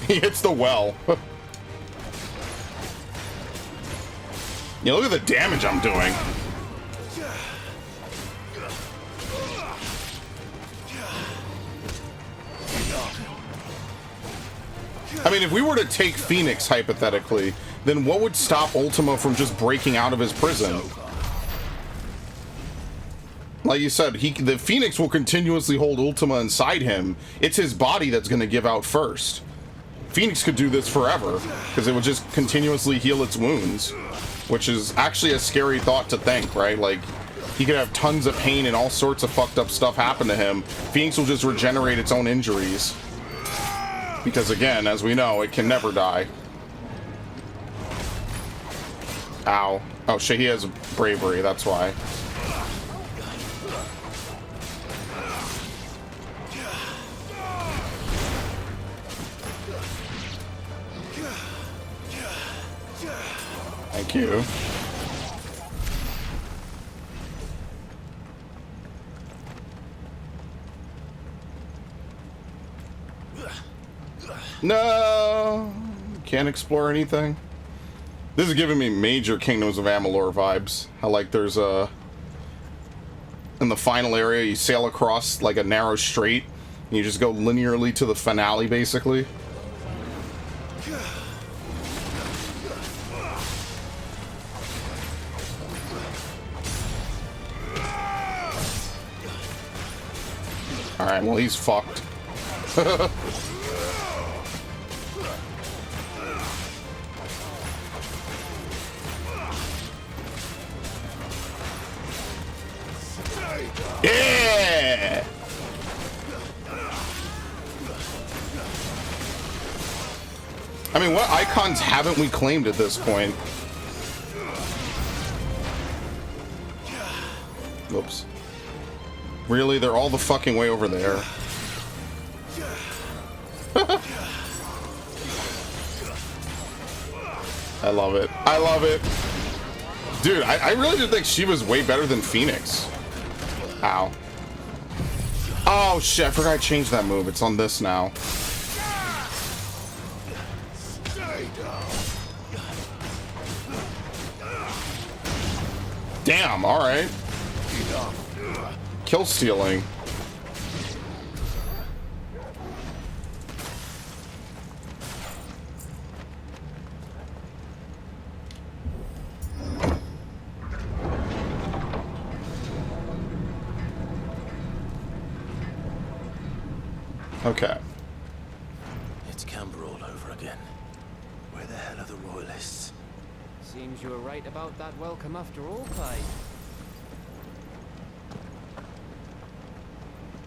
He hits the well. Yeah, look at the damage I'm doing. I mean, if we were to take Phoenix, hypothetically, then what would stop Ultima from just breaking out of his prison? Like you said, the Phoenix will continuously hold Ultima inside him. It's his body that's going to give out first. Phoenix could do this forever, because it would just continuously heal its wounds. Which is actually a scary thought to think, right? Like, he could have tons of pain and all sorts of fucked up stuff happen to him. Phoenix will just regenerate its own injuries. Because again, as we know, it can never die. Ow. Oh shit, he has bravery, that's why. Thank you. No, can't explore anything. This is giving me major Kingdoms of Amalur vibes. How like there's a in the final area you sail across like a narrow strait and you just go linearly to the finale basically. Alright, well he's fucked. Yeah! I mean, what icons haven't we claimed at this point? Whoops. Really? They're all the fucking way over there. I love it. I love it. Dude, I really did think she was way better than Phoenix. Ow. Oh shit, I forgot I changed that move. It's on this now. Damn, alright. Kill stealing. Okay. It's Camber all over again. Where the hell are the royalists? Seems you were right about that welcome after all, Clyde.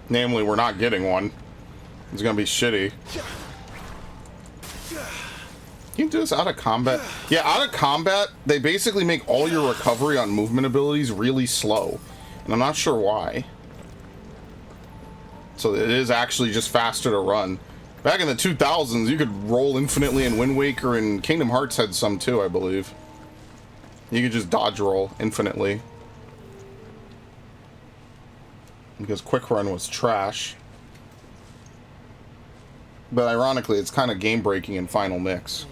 Namely, we're not getting one. It's gonna be shitty. Can you do this out of combat? Yeah, out of combat, they basically make all your recovery on movement abilities really slow. And I'm not sure why. So it is actually just faster to run. Back in the 2000s, you could roll infinitely in Wind Waker, and Kingdom Hearts had some too, I believe. You could just dodge roll infinitely. Because Quick Run was trash. But ironically, it's kind of game-breaking in Final Mix.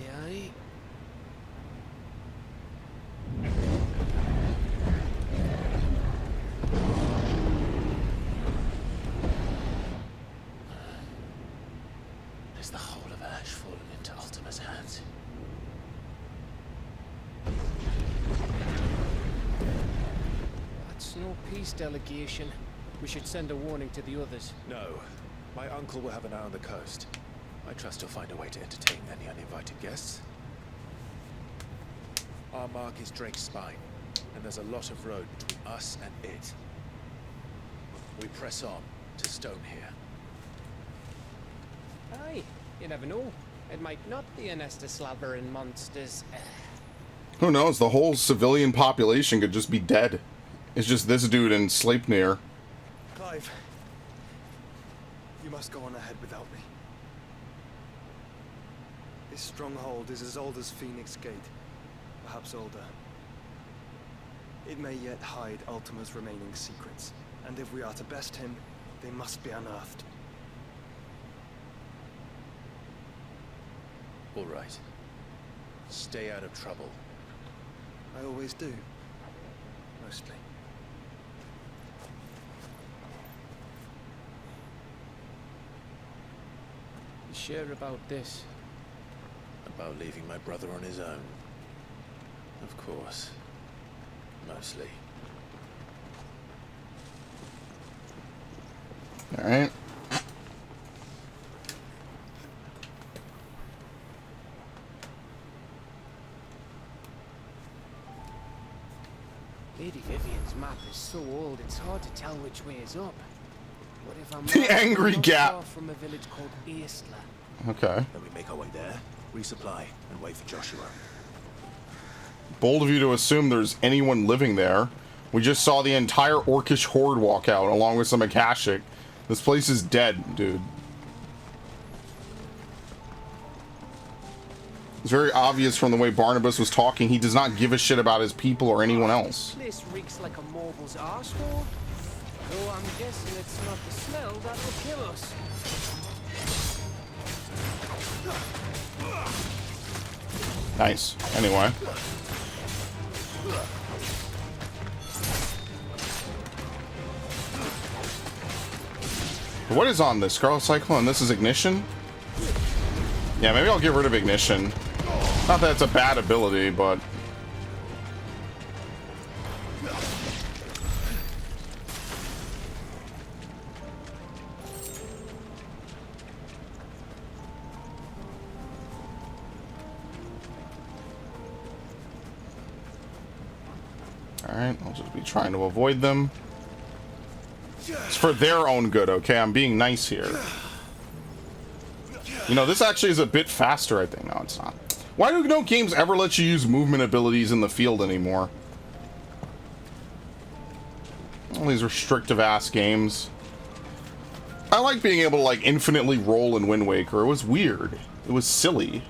Is the whole of Ash fallen into Ultima's hands? That's no peace delegation. We should send a warning to the others. No. My uncle will have an eye on the coast. I trust he'll find a way to entertain any uninvited guests. Our mark is Drake's Spine, and there's a lot of road between us and it. We press on to Stonehere. Aye, you never know. It might not be a nest of slabbering monsters. Who knows? The whole civilian population could just be dead. It's just this dude in Sleipnir. Clive, you must go on ahead without me. This stronghold is as old as Phoenix Gate, perhaps older. It may yet hide Ultima's remaining secrets, and if we are to best him, they must be unearthed. All right. Stay out of trouble. I always do. Mostly. You sure about this? About leaving my brother on his own. Of course. Mostly. Alright. Lady Vivian's map is so old, it's hard to tell which way is up. What if I'm The right, angry we're not gap. far from a village called Eastla. Okay. Then we make our way there, resupply, and wait for Joshua. Bold of you to assume there's anyone living there. We just saw the entire Orcish horde walk out, along with some Akashic. This place is dead, dude. It's very obvious from the way Barnabas was talking. He does not give a shit about his people or anyone else. This reeks like a morble's arsehole. Though I'm guessing it's not the smell that will kill us. Nice. Anyway. What is on this? Scarlet Cyclone? This is Ignition? Yeah, maybe I'll get rid of Ignition. Not that it's a bad ability, but... Alright, I'll just be trying to avoid them. It's for their own good, okay? I'm being nice here. You know, this actually is a bit faster, I think. No, it's not. Why do no games ever let you use movement abilities in the field anymore? All these restrictive-ass games. I like being able to, like, infinitely roll in Wind Waker. It was weird. It was silly.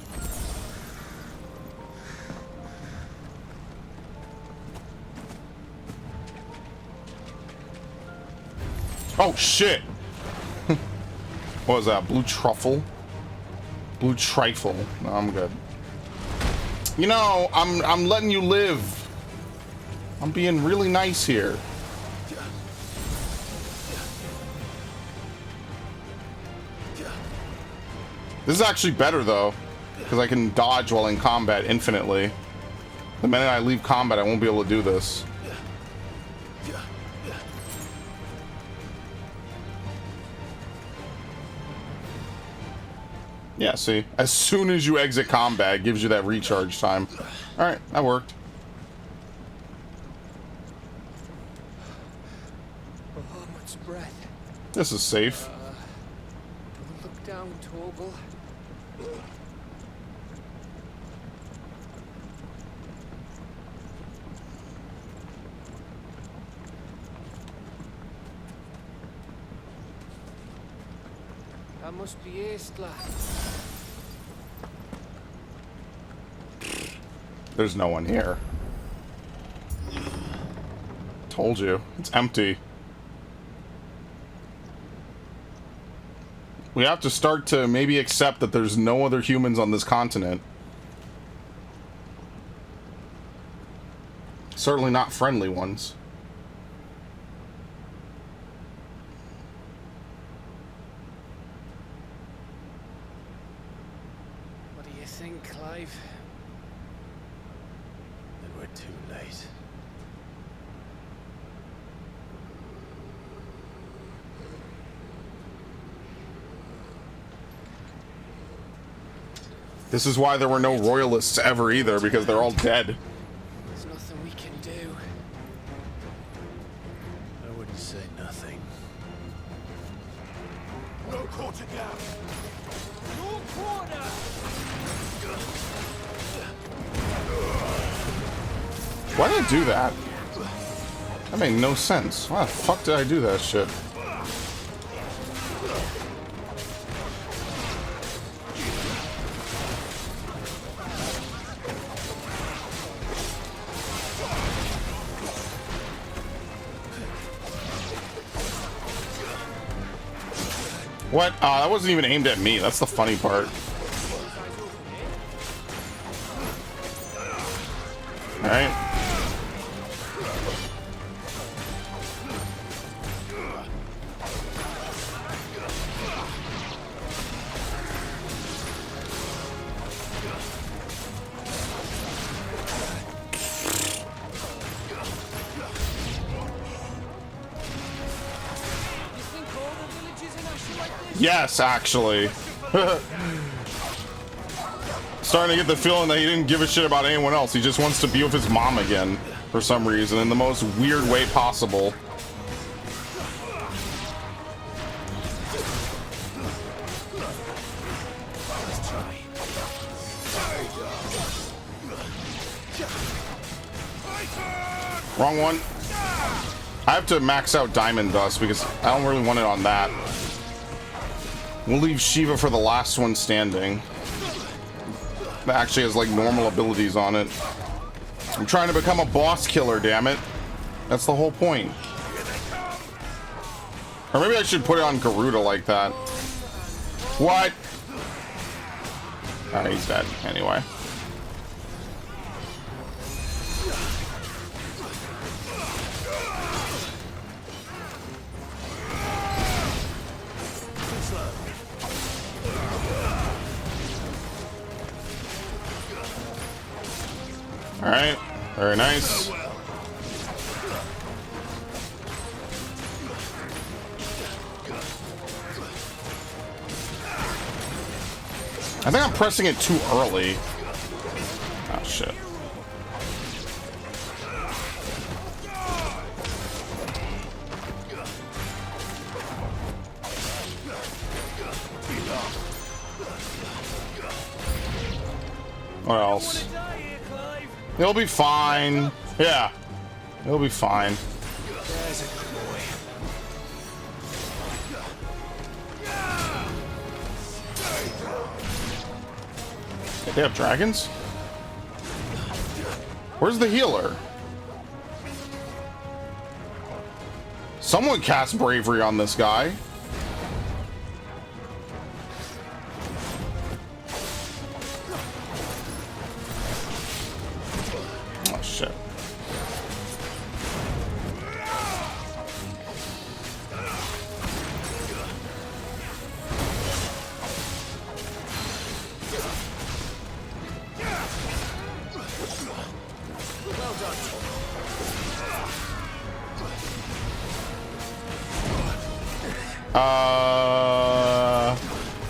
Oh, shit! What was that? Blue Truffle? Blue Trifle. No, I'm good. You know, I'm letting you live. I'm being really nice here. This is actually better, though, because I can dodge while in combat infinitely. The minute I leave combat, I won't be able to do this. Yeah, see? As soon as you exit combat, it gives you that recharge time. Alright, that worked. Oh, much breath. This is safe. Don't look down, Torgal. That must be Aistla. There's no one here. Told you. It's empty. We have to start to maybe accept that there's no other humans on this continent. Certainly not friendly ones. What do you think, Clive? Then we're too late. This is why there were no royalists ever either, because they're all dead. There's nothing we can do. I wouldn't say nothing. No quarter gap. No quarter. Why did I do that? That made no sense. Why the fuck did I do that shit? What? That wasn't even aimed at me. That's the funny part. Alright. Yes, actually. Starting to get the feeling that he didn't give a shit about anyone else. He just wants to be with his mom again for some reason in the most weird way possible. Wrong one. I have to max out Diamond Dust because I don't really want it on that. We'll leave Shiva for the last one standing. that actually has like normal abilities on it. I'm trying to become a boss killer, damn it. That's the whole point. Or maybe I should put it on Garuda like that. What? Alright, he's dead anyway. Alright, very nice. I think I'm pressing it too early. Oh shit. What else? It'll be fine. Yeah. It'll be fine. There's a good boy. They have dragons? Where's the healer? Someone cast bravery on this guy. Oh shit.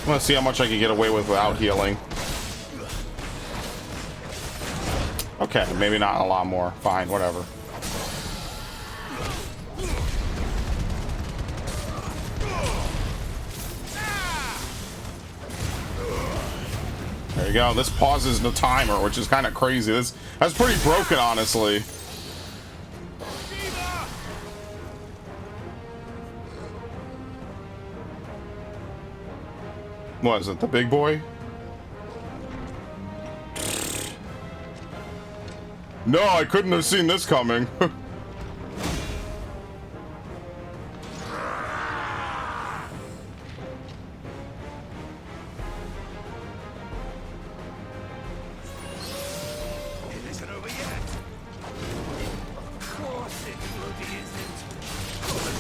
I'm gonna see how much I can get away with without healing. Okay, maybe not a lot more. Fine, whatever. There you go. This pauses the timer, which is kind of crazy. That's pretty broken, honestly. What is it, the big boy? No, I couldn't have seen this coming.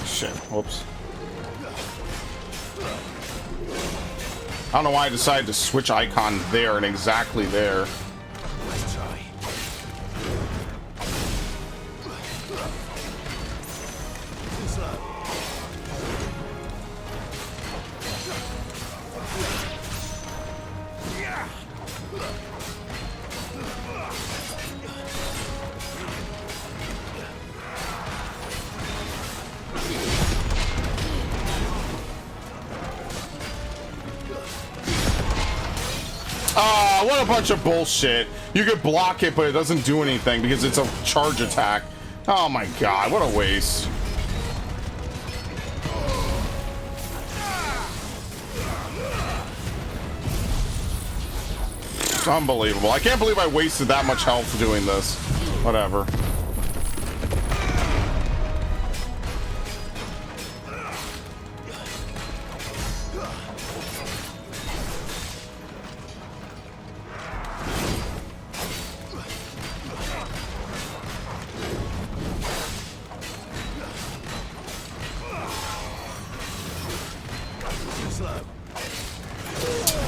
Shit, whoops. I don't know why I decided to switch icon there and exactly there. Let's try. What a bunch of bullshit. You could block it, but it doesn't do anything because it's a charge attack. Oh my god, what a waste. It's unbelievable. I can't believe I wasted that much health doing this. Whatever.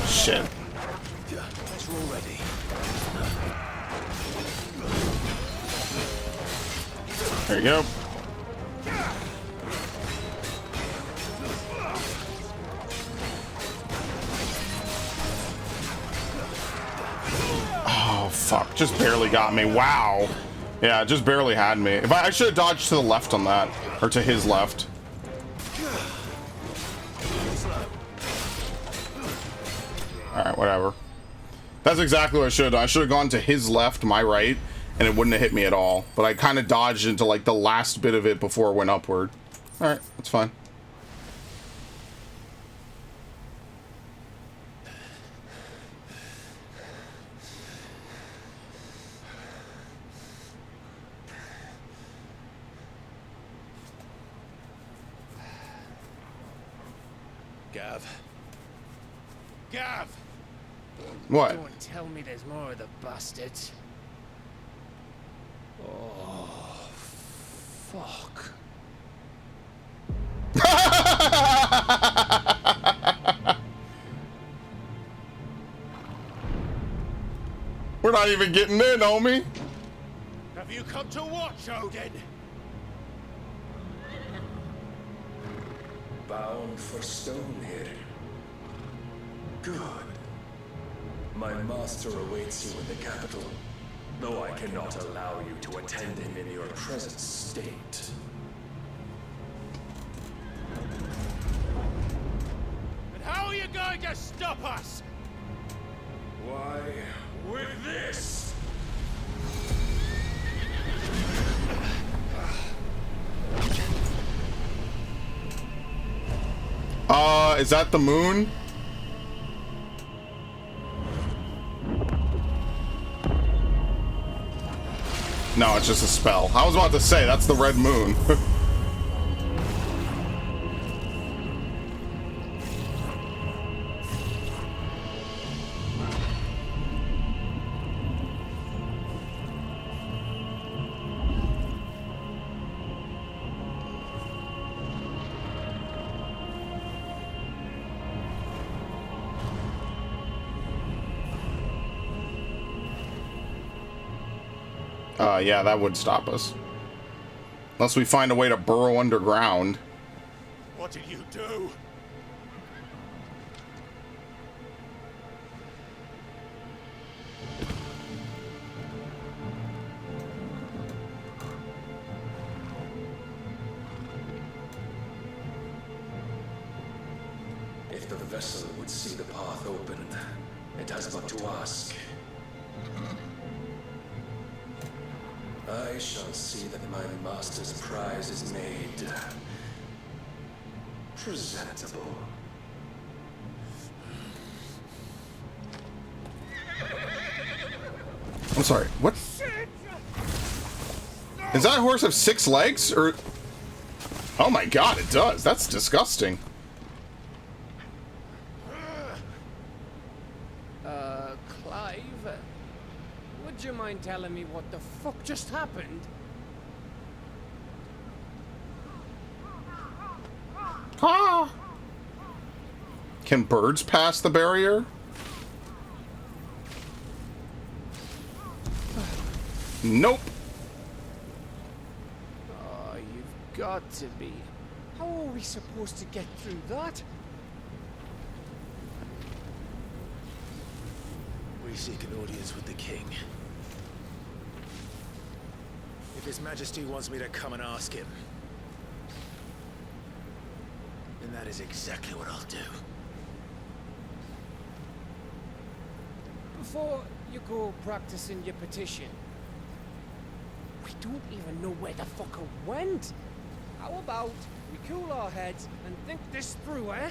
Shit. Let's roll ready. There you go. Oh, fuck. Just barely got me. Wow. Yeah, just barely had me. If I should have dodged to the left on that. Or to his left. Alright, whatever. That's exactly what I should have done. I should have gone to his left, my right, and it wouldn't have hit me at all. But I kind of dodged into like the last bit of it before it went upward. Alright, that's fine. Gav. Gav! What? Don't tell me there's more of the bastards. Oh, fuck. We're not even getting in, homie. Have you come to watch, Odin? Bound for Stonehill. Good. My master awaits you in the capital, though I cannot allow you to attend him in your present state. And how are you going to stop us? Why, with this! Is that the moon? No, it's just a spell. I was about to say, that's the red moon. Yeah, that would stop us. Unless we find a way to burrow underground. What did you do? If the vessel would see the path opened, it has but to ask. I shall see that my master's prize is made presentable. I'm sorry, what? Does that horse have 6 legs? Or... Oh my god, it does. That's disgusting. Clive? Would you mind telling me what the fuck just happened? Ah! Can birds pass the barrier? Nope. Oh, you've got to be. How are we supposed to get through that? We seek an audience with the king. If His Majesty wants me to come and ask him, then that is exactly what I'll do. Before you go practicing your petition, we don't even know where the fucker went. How about we cool our heads and think this through, eh?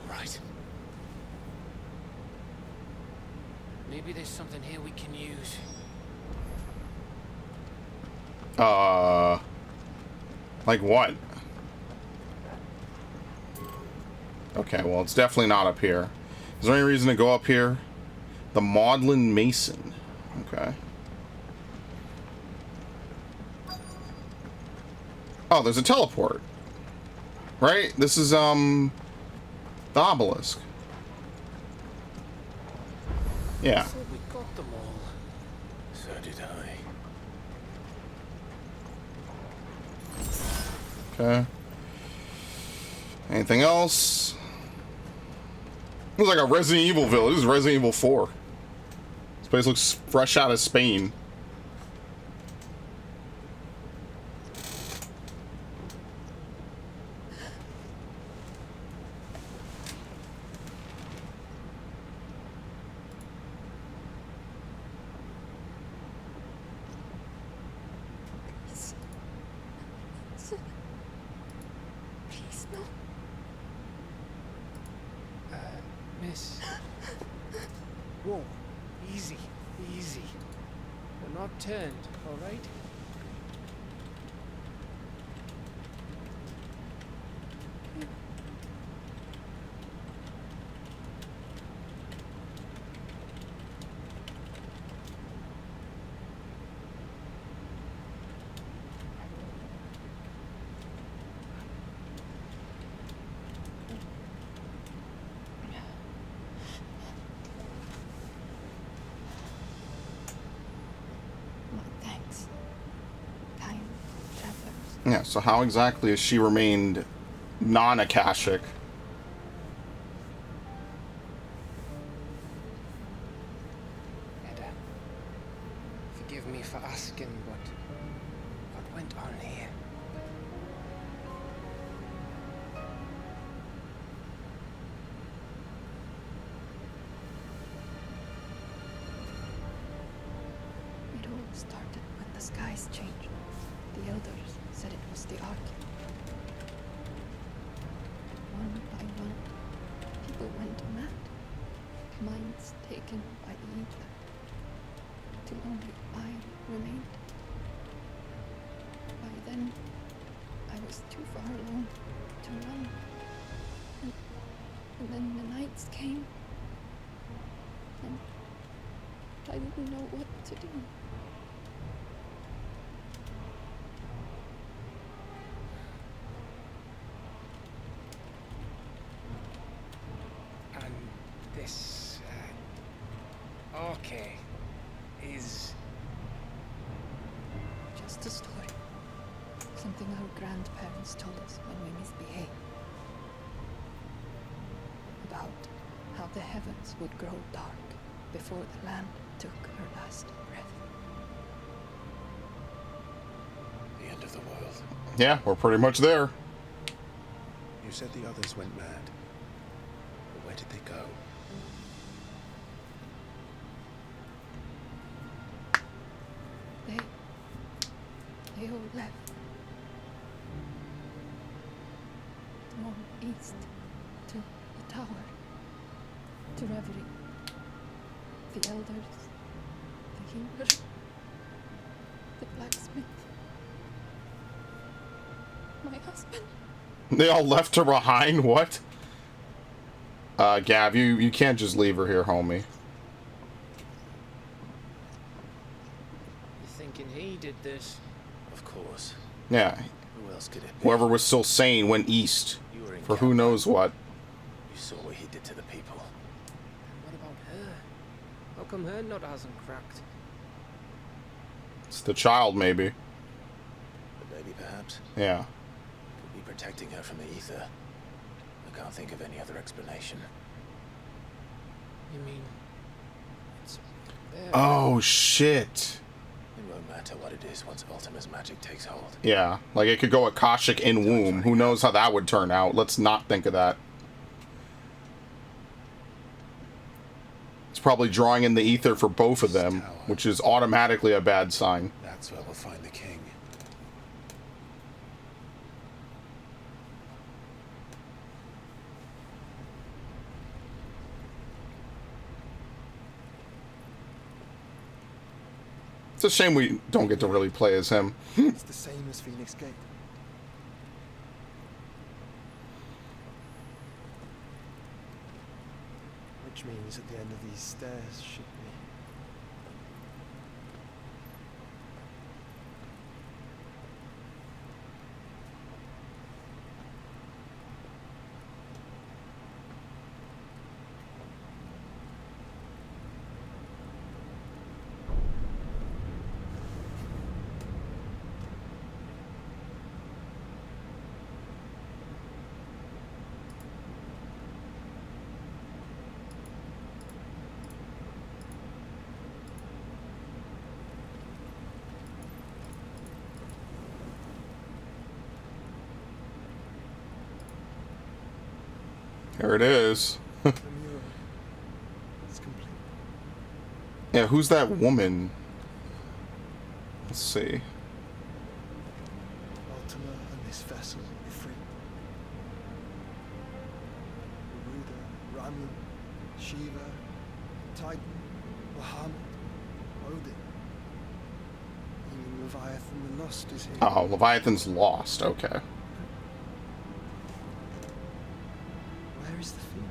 Right. Maybe there's something here we can use. Like what? Okay, well, it's definitely not up here. Is there any reason to go up here? The Maudlin Mason. Okay. Oh, there's a teleport. Right? This is, the obelisk. Yeah. So we got them all. So did I. Okay. Anything else? It was like a Resident Evil village. This is Resident Evil 4. This place looks fresh out of Spain. Please, no. Miss. Whoa. Easy. Easy. We're not turned, all right? Thanks. Kind travelers. Yeah, so how exactly has she remained non-Akashic? Edda, forgive me for asking, but what went on here? It all started when the skies changed. The elders said it was the Ark. One by one, people went mad. Minds taken by the ether. Till only I remained. By then, I was too far alone to run. And then the nights came. And I didn't know what to do. And this, okay, is Just a story. Something our grandparents told us when we misbehaved. About how the heavens would grow dark before the land took her last breath. The end of the world. Yeah, we're pretty much there. You said the others went mad. But where did they go? They all left. More east to the tower. To Reverie. The elders. The healer. The blacksmith. My husband. They all left her behind? What? Gav, you can't just leave her here, homie. You thinking he did this? Of course. Yeah. Who else could it be? Whoever was still sane went east. You were in For who knows what. You saw what he did to the people. What about her? How come her nut hasn't cracked? It's the child, maybe. The baby, perhaps? Yeah. Could be protecting her from the ether. I can't think of any other explanation. You mean it's there? Oh, shit. It won't matter what it is once Ultima's magic takes hold. Yeah. Like, it could go Akashic in womb. Who knows how that would turn out. Let's not think of that. It's probably drawing in the ether for both of them, which is automatically a bad sign. That's where we'll find the king. It's a shame we don't get to really play as him. It's the same as Phoenix Gate. Which means at the end of these stairs should be... There it is. The mural. It's complete. Yeah, who's that woman? Let's see. Ultima and this vessel be free. Garuda, Ramu, Shiva, Titan, Bahamut, Odin. Leviathan the Lost is here. Oh, Leviathan's lost. Okay. Where is the phoenix?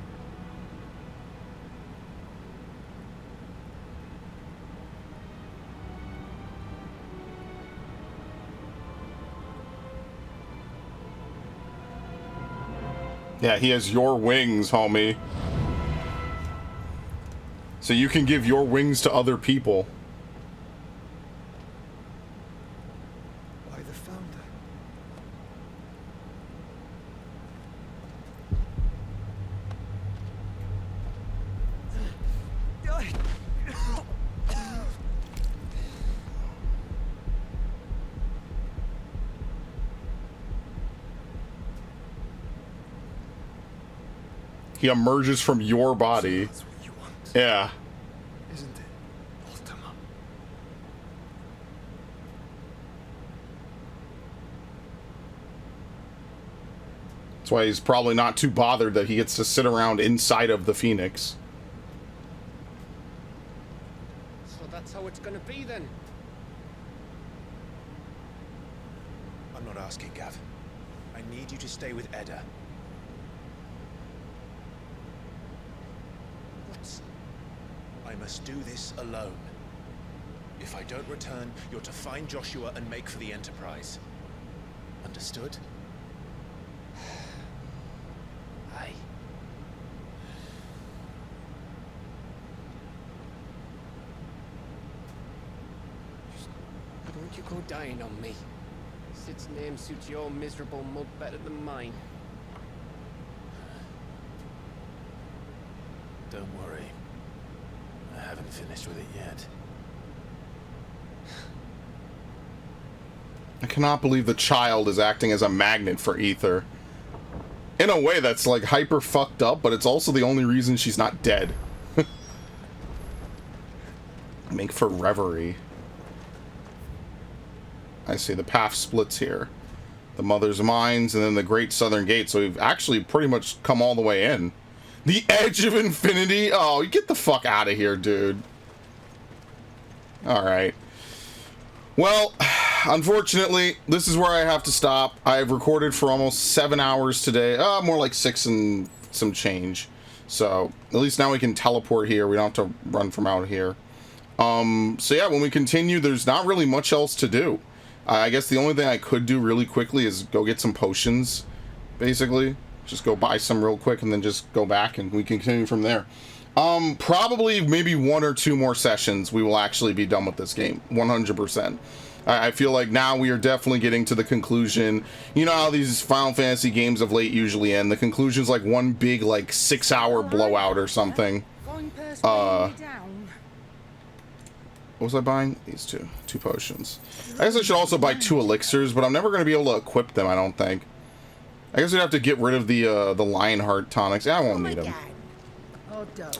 Yeah, he has your wings, homie. So you can give your wings to other people. By the founder. He emerges from your body. That's what you want, Yeah. isn't it, Ultima? That's why he's probably not too bothered that he gets to sit around inside of the Phoenix. So that's how it's gonna be then. I'm not asking, Gav. I need you to stay with Edda. What's... I must do this alone. If I don't return, you're to find Joshua and make for the Enterprise. Understood? Aye. Don't you go dying on me. Sid's name suits your miserable mud better than mine. Don't worry. I haven't finished with it yet. I cannot believe the child is acting as a magnet for Ether. In a way that's like hyper fucked up, but it's also the only reason she's not dead. Make for reverie. I see the path splits here. The Mother's Mines and then the Great Southern Gate. So we've actually pretty much come all the way in. The Edge of Infinity? Oh, get the fuck out of here, dude. Alright. Well, unfortunately, this is where I have to stop. I've recorded for almost 7 hours today. More like 6 and some change. So, at least now we can teleport here. We don't have to run from out here. So yeah, when we continue, there's not really much else to do. I guess the only thing I could do really quickly is go get some potions, basically. Just go buy some real quick and then just go back and we can continue from there. Probably maybe 1 or 2 more sessions we will actually be done with this game, 100%. I feel like now we are definitely getting to the conclusion. You know how these Final Fantasy games of late usually end. The conclusion's like one big like 6-hour blowout or something. What was I buying? These two potions. I guess I should also buy 2 elixirs, but I'm never going to be able to equip them, I don't think. I guess we'd have to get rid of the Lionheart tonics. Yeah, I won't need them. Oh, don't.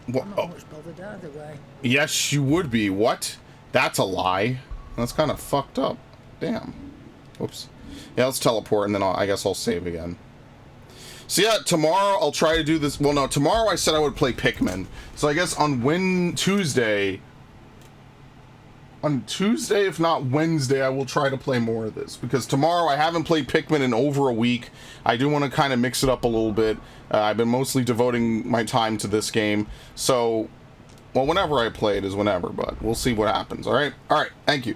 What? I'm not much bothered either way. Yes, you would be. What? That's a lie. That's kind of fucked up. Damn. Whoops. Yeah, let's teleport, and then I guess I'll save again. So yeah, tomorrow I'll try to do this. Well, no, tomorrow I said I would play Pikmin. So I guess on Tuesday, if not Wednesday, I will try to play more of this. Because tomorrow I haven't played Pikmin in over a week. I do want to kind of mix it up a little bit. I've been mostly devoting my time to this game. So, well, whenever I play it is whenever, but we'll see what happens, alright? Alright, thank you.